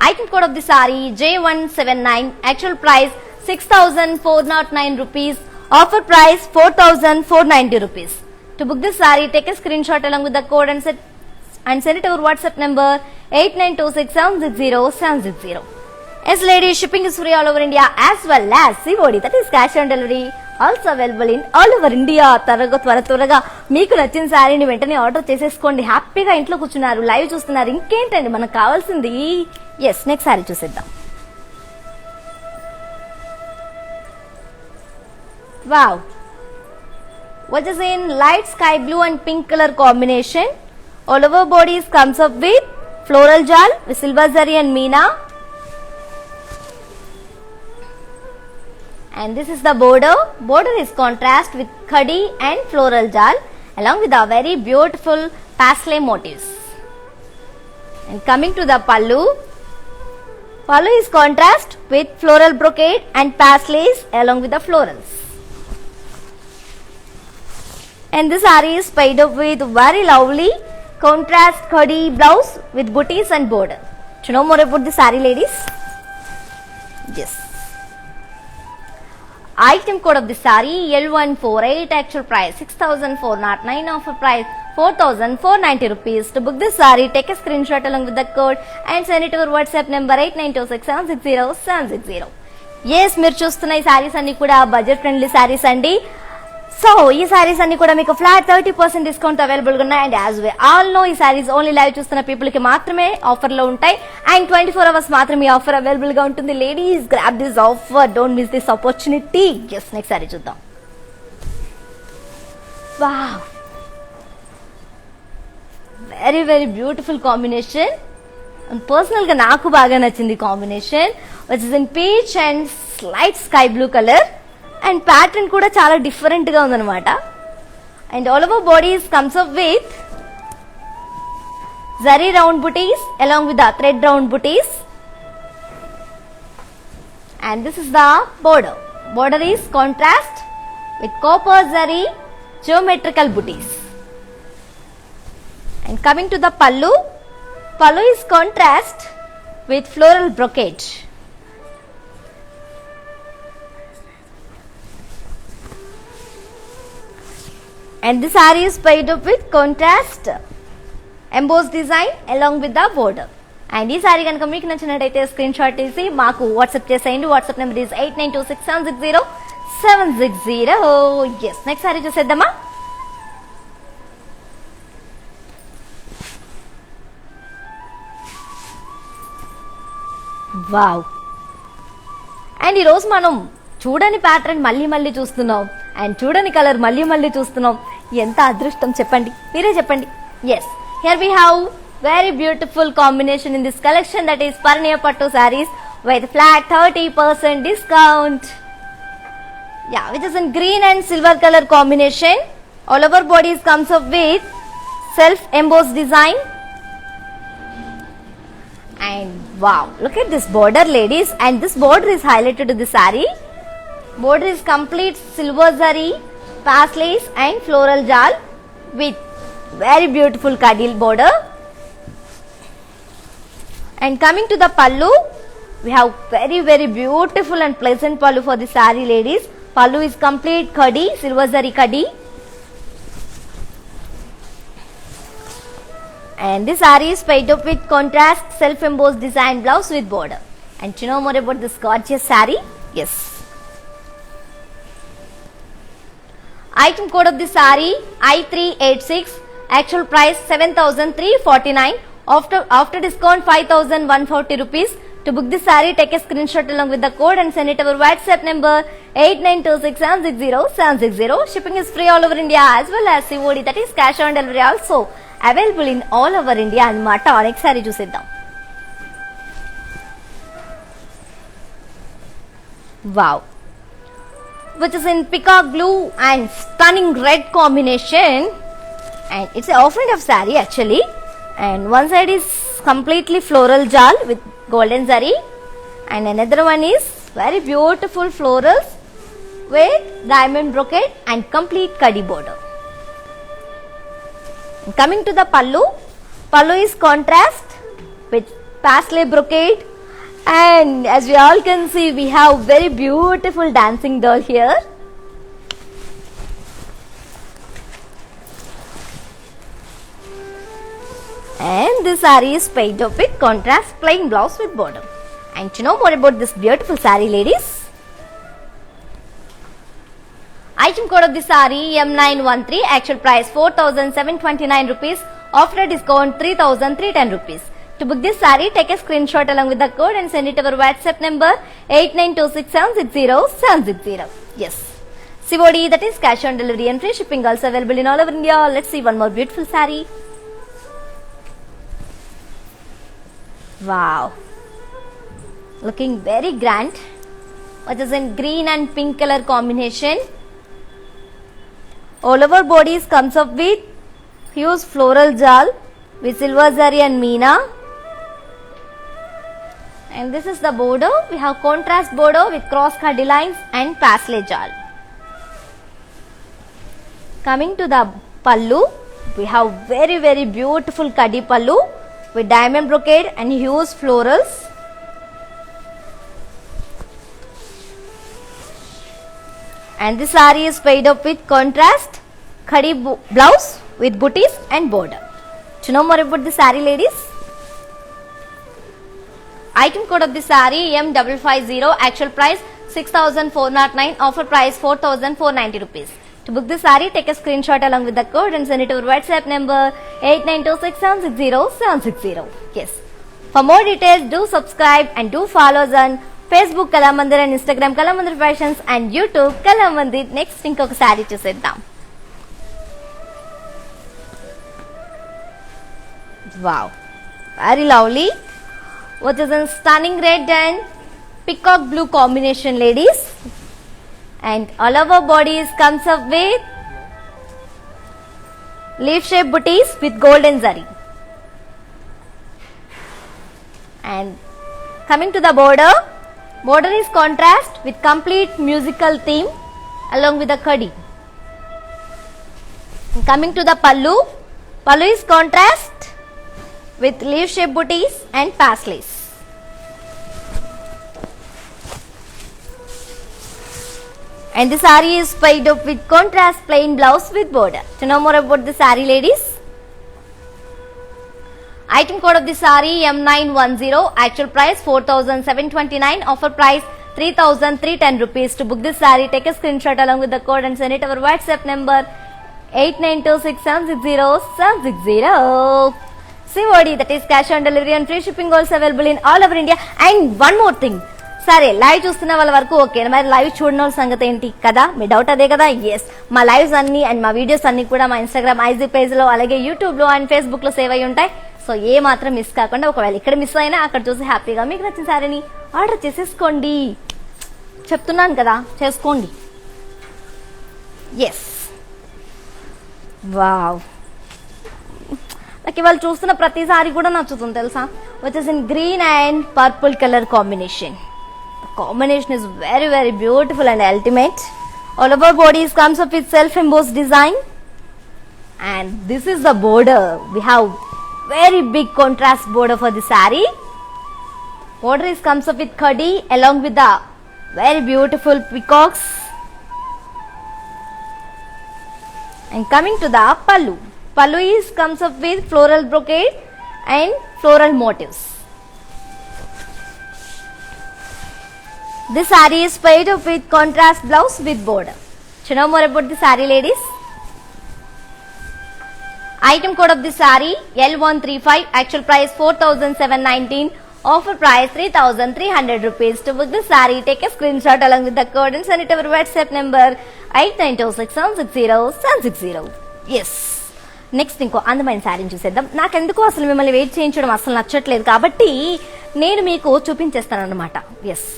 S1: Item code of the saree J179, actual price 6,409 rupees, offer price 4,490 rupees. To book this saree, take a screenshot along with the code and send it over WhatsApp number 8926760760. Yes ladies, shipping is free all over India as well as COD, that is cash on delivery, also available in all over India. త్వరగా మీకు నచ్చిన శారీని వెంటనే order చేసేసుకోండి. హ్యాపీగా ఇంట్లో కూర్చున్నారు, live చూస్తున్నారు, ఇంకేంటండి మనకు కావాల్సింది. ఎస్, నెక్స్ట్ శారీ చూసేద్దాం. Wow, which is in light sky blue and pink color combination. All over bodies comes up with floral jal with silver zari and meena. And this is the border. Border is contrast with khadi and floral jal along with a very beautiful pastel motifs. And coming to the pallu, pallu is contrast with floral brocade and pastels along with the florals. And this saree is paired up with very lovely contrast khadi blouse with booties and border. Do you know more about this saree ladies? Yes. Item code of the saree L148, actual price 6,409, offer price 4,490 rupees. To book this saree, take a screenshot along with the code and send it over WhatsApp number 8926760760. Yes, మీరు చూస్తున్న ఈ సారీస్ అన్ని కూడా budget friendly saris అండి. So ఈ సారీస్ అన్ని కూడా మీకు ఫ్లాట్ 30% డిస్కౌంట్ అవైలబుల్ గా ఉన్నాయి. And as we all know, ఈ సారీస్ ఓన్లీ లైవ్ చూస్తున్న పీపుల్ కి మాత్రమే ఆఫర్ లో ఉంటాయి. అండ్ 24 hours మాత్రమే ఈ ఆఫర్ అవైలబుల్ గా ఉంటుంది. Ladies, grab this offer, don't miss this opportunity. Yes, next sari చూద్దాం. Wow, very very beautiful combination. Personal గా నాకు బాగా నచ్చింది combination, which is in peach and slight sky blue colour. And pattern కూడా చాలా డిఫరెంట్ గా ఉందన్నమాట. And all over bodies comes up with zari round butis along with the thread round booties. And this is the border. Border is contrast with copper zari geometrical booties. And coming to the pallu, pallu is contrast with floral brocade. And this saree is paired up with contrast embossed design along with the border. And ఈ సారీ కనుక మీకు నచ్చినట్టయితే screenshot తీసి మాకు WhatsApp చేసేయండి. WhatsApp number is 8926760760. Yes, next sari చూసేద్దామా. Wow, and ఈరోజు మనం చూడని ప్యాటర్న్ మళ్ళీ మళ్ళీ చూస్తున్నాం, అండ్ చూడని కలర్ మళ్ళీ మళ్ళీ చూస్తున్నాం. ఎంత అదృష్టం చెప్పండి, మీరే చెప్పండి. Yes, here we have very beautiful combination in this collection, that is Parniya Pattu sarees with flat 30% discount. Yeah, which is in green and silver color combination. All over bodies comes up with self embossed design. And wow, look at this border ladies, and this border is highlighted to the saree. Border is complete silver zari, pastels and floral jal with very beautiful kadil border. And coming to the pallu, we have very beautiful and pleasant pallu for the saree ladies. Pallu is complete khadi, silver zari khadi. And this saree is paid up with contrast self-embossed design blouse with border. And to know more about this gorgeous saree, yes. Item code of the saree I386, actual price 7,349, after discount 5,140 rupees. To book this saree, take a screenshot along with the code and send it to our WhatsApp number 8926760760. Shipping is free all over India as well as COD, that is cash on delivery also available in all over India అన్నమాట. Next sari చూసేద్దాం. Wow, which is in peacock blue and stunning red combination, and it's an offering of saree actually, and one side is completely floral jal with golden zari, and another one is very beautiful florals with diamond brocade and complete kadi border. Coming to the pallu is contrast with paisley brocade, and as we all can see, we have very beautiful dancing doll here. And this saree is paid up with contrast plain blouse with border. And to know more about this beautiful saree, ladies, item code of the saree M913, actual price 4,729 rupees, after discount 3,310 rupees. To book this saree, take a screenshot along with the code and send it to our WhatsApp number 8926760760. Yes, COD, that is cash on delivery, and free shipping also available in all over India. Let's see one more beautiful saree. Wow, looking very grand, which is in green and pink color combination. All over bodies comes up with huge floral jal with silver zari and meena, and this is the border. We have contrast border with cross kadi lines and paisley jal. Coming to the pallu, we have very beautiful kadi pallu with diamond brocade and huge florals. And this saree is paid up with contrast khadi blouse with booties and border. To know more about the saree, ladies, item code of the saree M550, actual price 6,409, offer price 4,490 rupees. To book this saree, take a screenshot along with the code and send it to our WhatsApp number 8926760760. Yes, for more details, do subscribe and do follow us on Facebook Kalamandir and Instagram Kalamandir Fashions and YouTube Kalamandir. Next ఇంకొక saree చూసేద్దాం. Wow, very lovely, which is in stunning red and peacock blue combination, ladies. And all over bodies comes up with leaf shape booties with golden zari. And coming to the border is contrast with complete musical theme along with the kadi. And coming to the pallu is contrast with leaf shape booties and paisleys. And the saree is paid up with contrast plain blouse with border. To know more about the saree, ladies, item code of the saree M910, actual price 4,729, offer price 3,310 rupees. To book this saree, take a screenshot along with the code and send it to our WhatsApp number 8926760760. COD, that is cash on delivery, and free shipping also available in all over India. And one more thing, సరే live చూస్తున్న వాళ్ళ వరకు okay, మరి live చూడని వాళ్ళ సంగతి ఏంటి కదా, మీ డౌట్ అదే కదా. ఎస్, మా లైవ్స్ అన్ని అండ్ మా వీడియోస్ అన్ని కూడా మా ఇన్స్టాగ్రామ్ ఐజీ పేజ్లో అలాగే యూట్యూబ్లో అండ్ ఫేస్బుక్లో సేవ్ అయి ఉంటాయి. సో ఏ మాత్రం మిస్ కాకుండా, ఒకవేళ ఇక్కడ మిస్ అయినా అక్కడ చూసి హ్యాపీగా మీకు నచ్చిన సారీని ఆర్డర్ చేసేసుకోండి. చెప్తున్నాను కదా, చేసుకోండి. ఎస్, వావ్, నాకు ఇవాళ చూస్తున్న ప్రతిసారి కూడా నచ్చుతుంది తెలుసా, వచ్చేసి green and purple colour combination. Combination is very beautiful and ultimate. All over bodies comes up with self-embossed design, and this is the border. We have very big contrast border for the saree. Border is comes up with khadi along with the very beautiful peacocks. And coming to the pallu pallu is comes up with floral brocade and floral motifs. This saree is paired up with contrast blouse with border. You know more about the saree, ladies? Item code of the saree L135, actual price 4,719, offer price 3,300 rupees. To book the saree, take a screenshot along with the code and send it to our WhatsApp number 8926760760. Yes. Next ఇంకో అందమైన శారీని చూసేద్దాం. నాకెందుకో అసలు మిమ్మల్ని wait చేయించడం అసలు నచ్చట్లేదు కాబట్టి నేను మీకు చూపించేస్తాను అన్నమాట. Yes,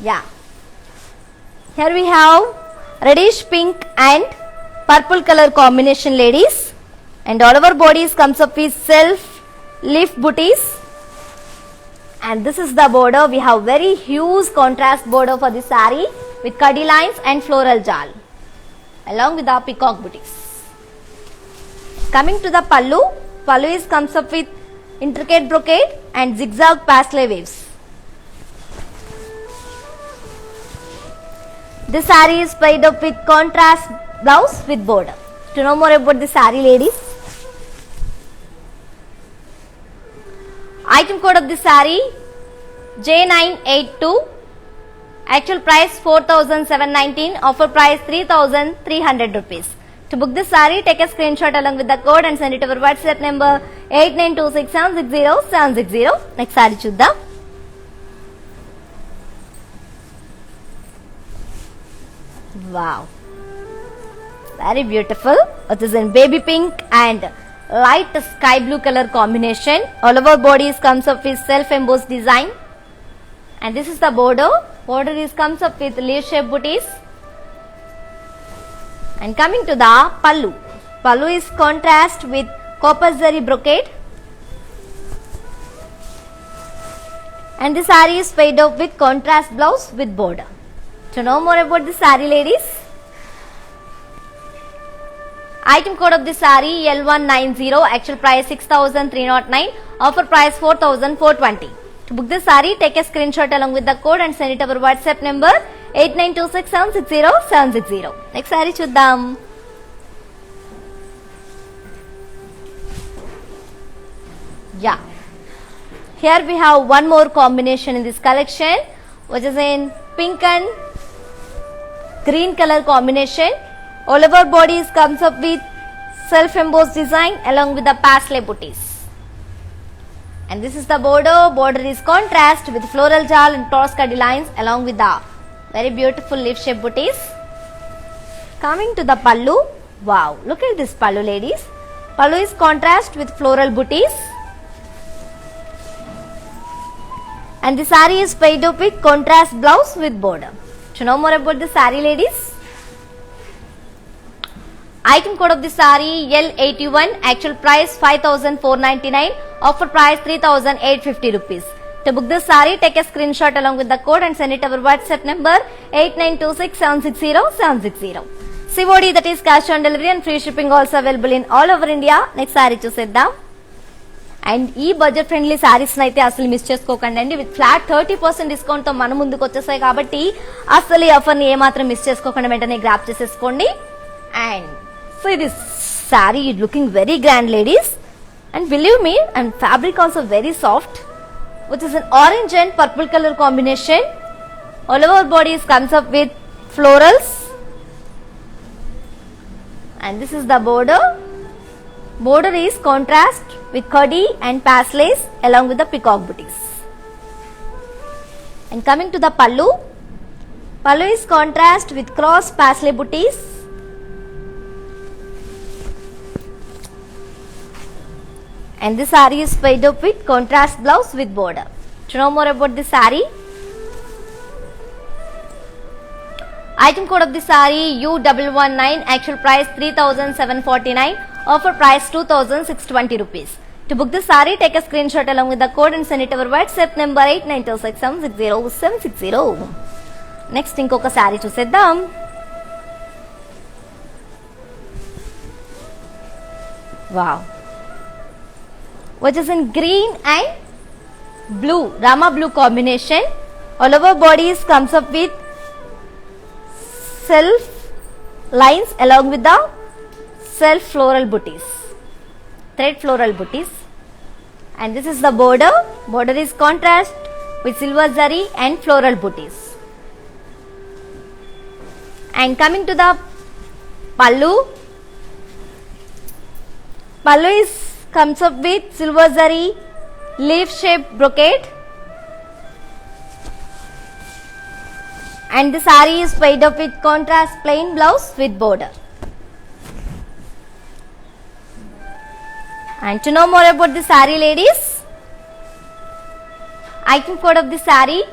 S1: yeah, here we have reddish pink and purple color combination, ladies, and all over bodies comes up with self leaf booties, and this is the border. We have very huge contrast border for the saree with kadi lines and floral jal along with the peacock booties. Coming to the pallu, pallu is comes up with intricate brocade and zigzag paisley waves. This saree is paired up with contrast blouse with border. To know more about the saree, ladies, item code of the saree J982, actual price 4,719, offer price 3,300 rupees. To book this saree, take a screenshot along with the code and send it to our WhatsApp number 8926760760. Next saree chuddam. Wow, very beautiful. It is in baby pink and light sky blue color combination. All over bodies comes up with self embossed design, and this is the border. Border is comes up with leaf shape booties. And coming to the pallu, pallu is contrast with copper zari brocade, and the saree is paired up with contrast blouse with border. To know more about the saree, ladies, item code of the saree L190, actual price 6,309, offer price 4,420. To book the saree, take a screenshot along with the code and send it to our WhatsApp number 8926760760. Next saree chuddam. Yeah, here we have one more combination in this collection, which is in pink and green color combination. All over bodies comes up with self embossed design along with the paisley booties, and this is the border. Border is contrast with floral jal and cross kadi lines along with the very beautiful leaf shape booties. Coming to the pallu, wow, look at this pallu, ladies. Pallu is contrast with floral booties, and the saree is paired up with contrast blouse with border. To know more about the saree, ladies, item code of the saree L81, actual price 5,499, offer price 3,850 rupees. To book this saree, take a screenshot along with the code and send it to our WhatsApp number 8926760760. COD, that is cash on delivery, and free shipping also available in all over India. Next saree చూసేద్దాం. And ఈ budget friendly saris అయితే అసలు miss చేసుకోకండి అండి. With flat 30% discount తో మన ముందుకు వచ్చేసాయి కాబట్టి అసలు ఈ ఆఫర్ ని ఏమాత్రం మిస్ చేసుకోకుండా వెంటనే గ్రాప్ చేసేసుకోండి. అండ్ సో ఇది sari looking very grand, ladies, and believe me, and fabric also very soft, which is an orange and purple color combination. All over bodies comes up with florals, and this is the border. Border is contrast with kadi and paisleys along with the peacock booties. And coming to the pallu, pallu is contrast with cross paisley booties, and this saree is paired up with contrast blouse with border. To know more about this saree, item code of the saree U119, actual price 3,749, offer price 2,620 rupees. To book this saree, take a screenshot along with the code and send it to our WhatsApp number 8926760760. Next ఇంకొక saree చూసేద్దాం. Wow, which is in green and blue, Rama blue combination. All over bodies comes up with self lines along with the self floral booties, thread floral booties. And this is the border. Border is contrast with silver zari and floral booties. And coming to the pallu, pallu is comes up with silver zari leaf shaped brocade, and the saree is made up with contrast plain blouse with border. And to know more about the saree, ladies, item code of the saree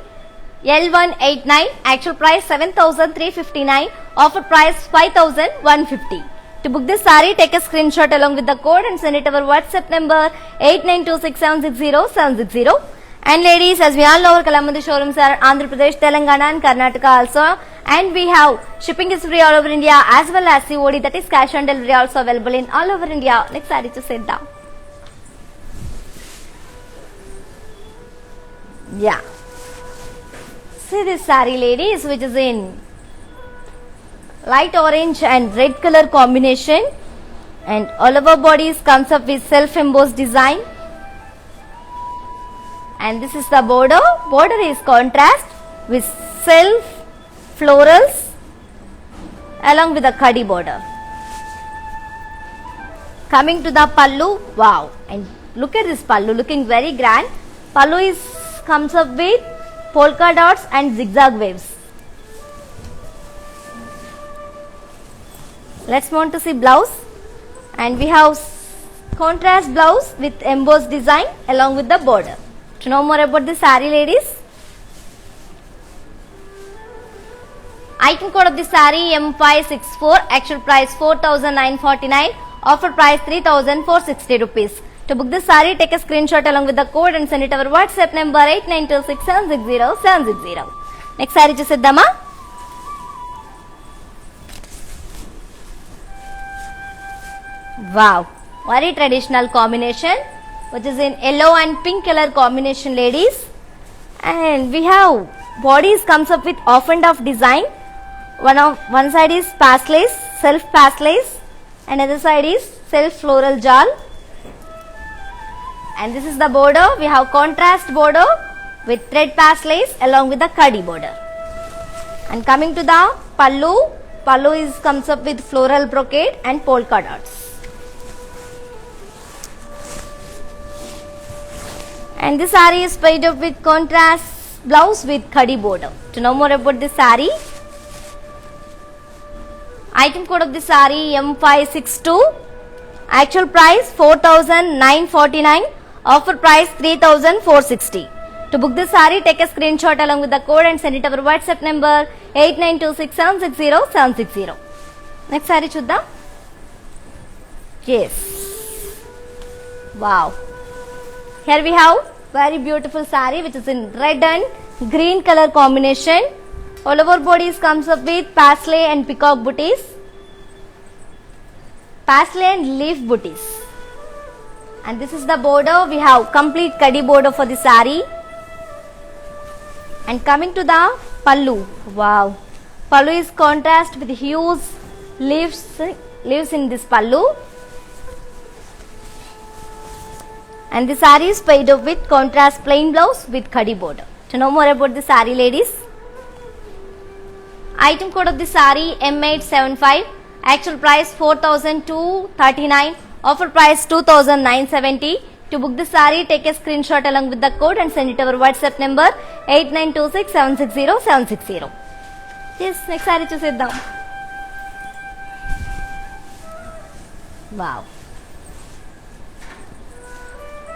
S1: L189, actual price 7,359, offer price 5,150. To book this saree, take a screenshot along with the code and send it to our WhatsApp number 8926760760. And ladies, as we all know, our Kalamandir showrooms are Andhra Pradesh, Telangana and Karnataka also. And we have shipping is free all over India as well as COD, that is cash on delivery, also available in all over India. Next saree to sit down. Yeah. See this saree, ladies, which is in light orange and red color combination, and all over bodies comes up with self embossed design. And this is the border. Border is contrast with self florals along with the khadi border. Coming to the pallu, wow! And look at this pallu, looking very grand. Pallu is comes up with polka dots and zigzag waves. Let's move on to see blouse, and we have contrast blouse with embossed design along with the border. To know more about the saree, ladies, item code of the saree M564, actual price 4,949, offer price 3,460 rupees. To book this saree, take a screenshot along with the code and send it to our WhatsApp number 8926760760. Next saree chuseddama. Wow, very traditional combination, which is in yellow and pink color combination, ladies. And we have bodies comes up with off and off design. One side is pastel, self pastel, and other side is self floral jal. And this is the border. We have contrast border with thread pastel along with the khadi border. And coming to the pallu, pallu is comes up with floral brocade and polka dots. And this saree is made up with contrast blouse with khadi border. To know more about this saree, item code of the saree M562, actual price 4,949, offer price 3,460. To book this saree, take a screenshot along with the code and send it to our WhatsApp number 8926760760. Next saree chuddam. Yes. Wow. Here we have very beautiful saree which is in red and green color combination. All over bodies comes up with pastel and peacock booties, pastel and leaf booties. And this is the border. We have complete khadi border for the saree. And coming to the pallu, wow, pallu is contrast with huge leaves in this pallu. And the saree is made up with contrast plain blouse with khadi border. To know more about the saree, ladies, item code of the saree M875, actual price 4,239, offer price 2,970. To book the saree, take a screenshot along with the code and send it to our WhatsApp number 8926760760. Yes, next saree chuseddam. Wow.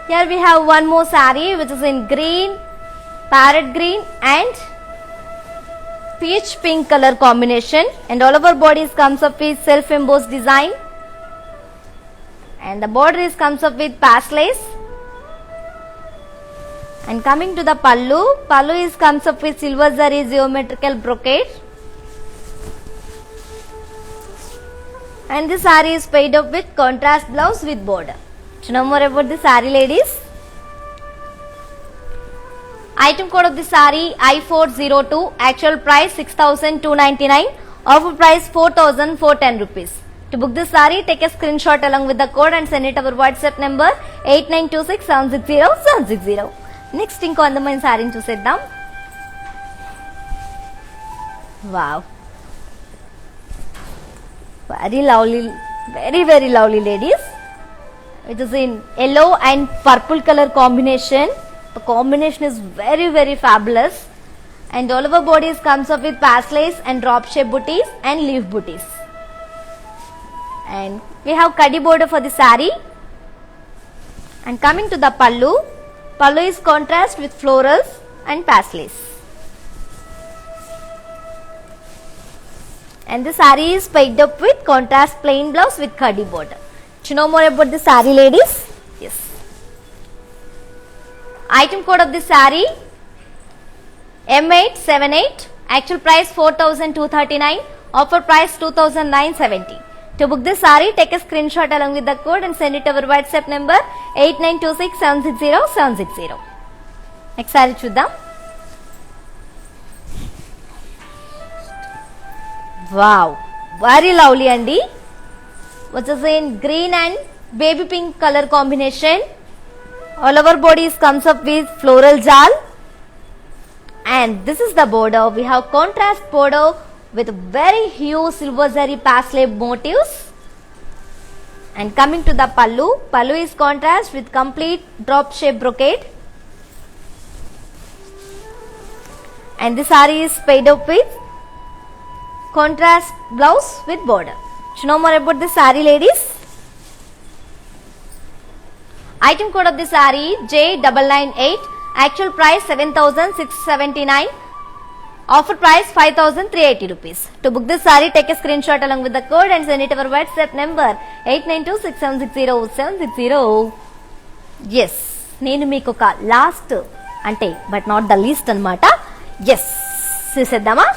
S1: Here we have one more saree which is in green, parrot green and peach pink color combination, and all over bodies comes up with self embossed design, and the border is comes up with pastel. And coming to the pallu, pallu is comes up with silver zari geometrical brocade, and this saree is made up with contrast blouse with border. To know more about the saree, ladies, item code of the saree I402, actual price 6,299, Offer price 4,410 rupees. To book this saree, take a screenshot along with the code and send it our WhatsApp number 8926760760. Next ఇంకో అందమైన సారీని చూసేద్దాం. Wow. Very lovely, very lovely ladies. It is in yellow and purple color combination. The combination is very fabulous. And all over bodies comes up with paslays and drop shape booties and leaf booties. And we have kadi border for the saree. And coming to the pallu is contrast with florals and paslays. And the saree is paid up with contrast plain blouse with kadi border. Do you know more about the saree, ladies? Yes. Item code of the saree M878. Actual price 4,239. Offer price 2,970. To book this saree, take a screenshot along with the code and send it to our WhatsApp number 8926760760. Next saree చూద్దాం. Wow, very lovely andi, which is in green and baby pink color combination. All over bodies comes up with floral jal, and this is the border. We have contrast border with very huge silver zari paslay motifs. And coming to the pallu is contrast with complete drop shape brocade, and this saree is paid up with contrast blouse with border. Do you know more about this saree, ladies? Item code of the saree J998. Actual price 7,679. Offer price 5,380 rupees. To book this saree, take a screenshot along with the code and send it to our WhatsApp number 8926760760. Yes, నేను మీకు ఒక last అంటే but not the least అన్నమాట. Yes, చూసేద్దామా?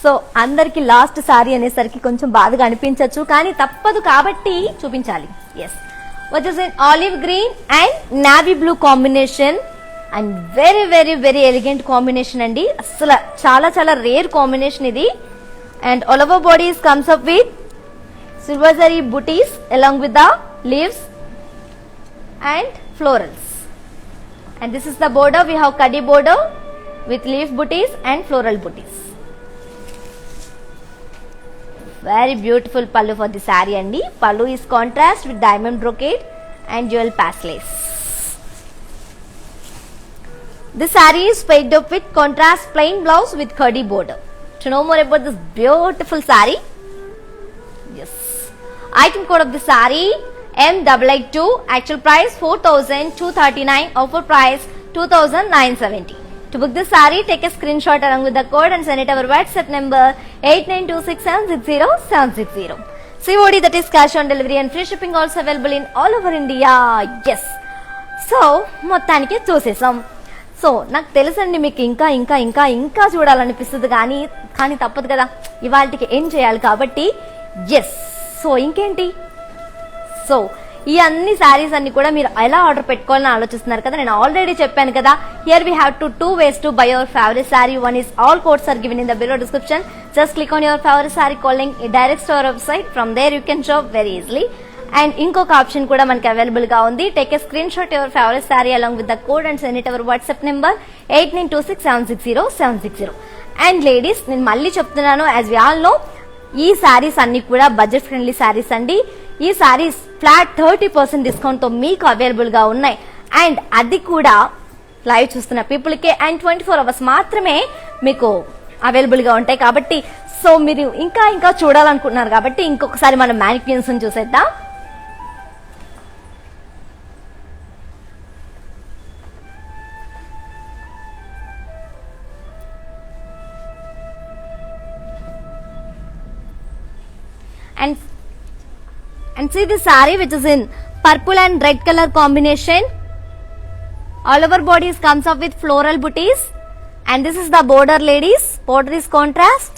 S1: So అందరికి last sari అనేసరికి కొంచెం బాధగా అనిపించవచ్చు, కానీ తప్పదు కాబట్టి చూపించాలి. Yes, which is in olive green and navy blue combination, and very elegant combination అండి. అసలు చాలా రేర్ కాంబినేషన్ ఇది. And all over bodies comes up with silver zari booties along with the leaves and florals. And this is the border. We have kadi border with leaf booties and floral booties. Very beautiful pallu for the saree andi. Pallu is contrast with diamond brocade and jewel paslays. This saree is paid up with contrast plain blouse with kadi border. To know more about this beautiful saree, yes, item code of the saree M882. Actual price 4,239. Offer price 2,970. To book this saree, take a screenshot along with the code and send it to our WhatsApp number 8926760760. COD, that is cash on delivery, and free shipping also available in all over India. Yes. So మొత్తానికి చూసేసాం. So నాకు తెలుసండి మీకు ఇంకా చూడాలనిపిస్తుంది, కానీ తప్పదు కదా, ఇవాళకి ఏం చేయాలి కాబట్టి. ఎస్, సో ఇంకేంటి, సో ఈ అన్ని సారీస్ అన్ని కూడా మీరు ఎలా ఆర్డర్ పెట్టుకోవాలని ఆలోచిస్తున్నారు కదా. నేను ఆల్రెడీ చెప్పాను కదా, here we have two ways to buy your favorite saree. One is all codes are given in the below description. Just click on your favorite saree calling, it directs to our website. From there you can shop very easily. And ఇంకొక option కూడా మనకి available గా ఉంది. Take a screen shot your favourite sorry along with the code and send it our WhatsApp number 8926760760. And ladies, నేను మళ్ళీ చెప్తున్నాను, as we all know, ఈ సారీస్ అన్ని కూడా బడ్జెట్ ఫ్రెండ్లీ సారీస్ అండి. ఈ సారీస్ ఫ్లాట్ 30% డిస్కౌంట్ తో మీకు అవైలబుల్ గా ఉన్నాయి. అండ్ అది కూడా లైవ్ చూస్తున్న పీపుల్ కే అండ్ 24 hours మాత్రమే మీకు అవైలబుల్ గా ఉంటాయి. కాబట్టి సో మీరు ఇంకా చూడాలనుకుంటున్నారు కాబట్టి ఇంకొకసారి మనం మ్యానిక్యూన్స్ చూసేద్దాం. And see the saree which is in purple and red color combination. All over bodies comes up with floral booties, and this is the border, ladies. Border is contrast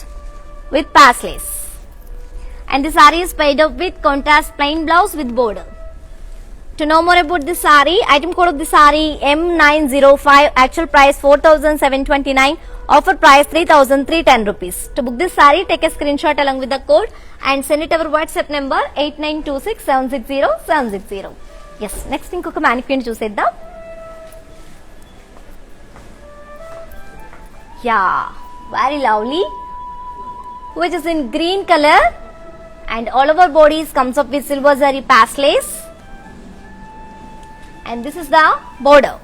S1: with paslays, and the saree is paid up with contrast plain blouse with border. To know more about this saree, item code of the saree M905, actual price 4,729, offer price 3,310 rupees. To book this saree, take a screenshot along with the code and send it our WhatsApp number 8926760760. Yes, next ఇంకొక mannequin చూసేద్దాం. Yeah, very lovely, which is in green color and all over bodies comes up with silver zari pass lace. And this is the border.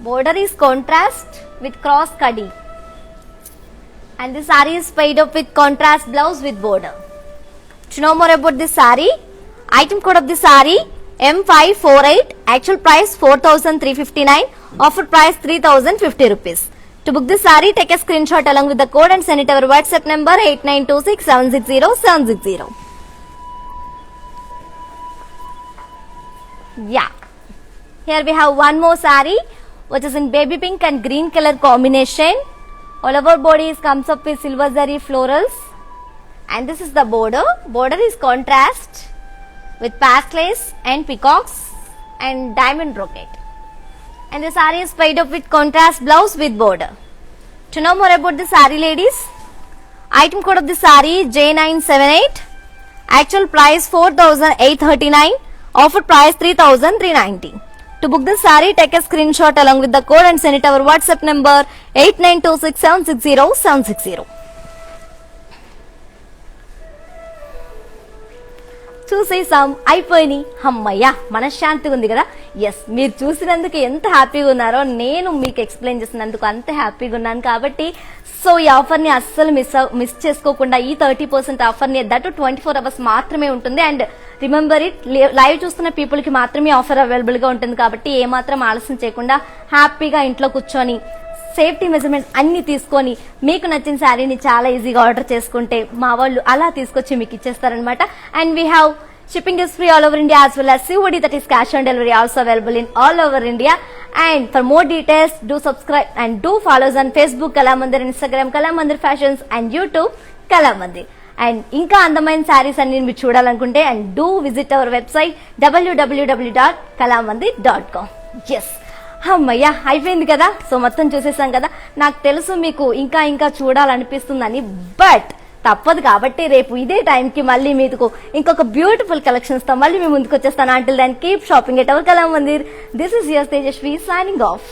S1: Border is contrast with cross kadi. And this saree is paid up with contrast blouse with border. To know more about this saree, item code of the saree M548, actual price 4,359, offer price 3,050 rupees. To book this saree, take a screenshot along with the code and send it our WhatsApp number 8926760760. Yeah, here we have one more saree which is in baby pink and green color combination. All over bodies comes up with silver zari florals, and this is the border. Border is contrast with pass lace and peacocks and diamond brocade, and the saree is paid up with contrast blouse with border. To know more about the saree, ladies, item code of the saree J978, actual price 4,839, offer price 3,390. To book this saree, take a screenshot along with the code and send it our WhatsApp number 8926760760. చూసేసాం, అయిపోయినాయి. అమ్మయ్యా, మనశ్శాంతిగా ఉంది కదా. Yes, మీరు చూసినందుకు ఎంత హ్యాపీగా ఉన్నారో నేను మీకు ఎక్స్ప్లెయిన్ చేసినందుకు అంత హ్యాపీగా ఉన్నాను. కాబట్టి సో ఈ ఆఫర్ని అస్సలు మిస్ చేసుకోకుండా ఈ 30% ఆఫర్ని దట్ 24 hours మాత్రమే ఉంటుంది. అండ్ రిమెంబర్ ఇట్, లైవ్ చూస్తున్న పీపుల్ కి మాత్రమే ఆఫర్ అవైలబుల్ గా ఉంటుంది. కాబట్టి ఏమాత్రం ఆలస్యం చేయకుండా హ్యాపీగా ఇంట్లో కూర్చొని సేఫ్టీ మెజర్మెంట్స్ అన్ని తీసుకొని మీకు నచ్చిన శారీని చాలా ఈజీగా ఆర్డర్ చేసుకుంటే మా వాళ్ళు అలా తీసుకొచ్చి మీకు ఇచ్చేస్తారనమాట. And we have shipping is free all over India as well as COD, that is cash on delivery, also available in all over India. And for more details, do subscribe and do follow us on Facebook Kalamandir, Instagram Kalamandir Fashions and YouTube Kalamandir. And ఇంకా అందమైన శారీస్ అన్ని మీరు చూడాలనుకుంటే and do visit our website www.kalamandir.com. yes, అమ్మయ్యా, అయిపోయింది కదా. So మొత్తం చూసేసాం కదా. నాకు తెలుసు మీకు ఇంకా ఇంకా చూడాలనిపిస్తుందని, బట్ తప్పదు. కాబట్టి రేపు ఇదే టైంకి మళ్ళీ మీకు ఇంకొక బ్యూటిఫుల్ కలెక్షన్స్ తో మళ్ళీ మీ ముందుకు వచ్చేస్తాను. Until then keep shopping at our Kalamandir. This is your Tejaswi signing of.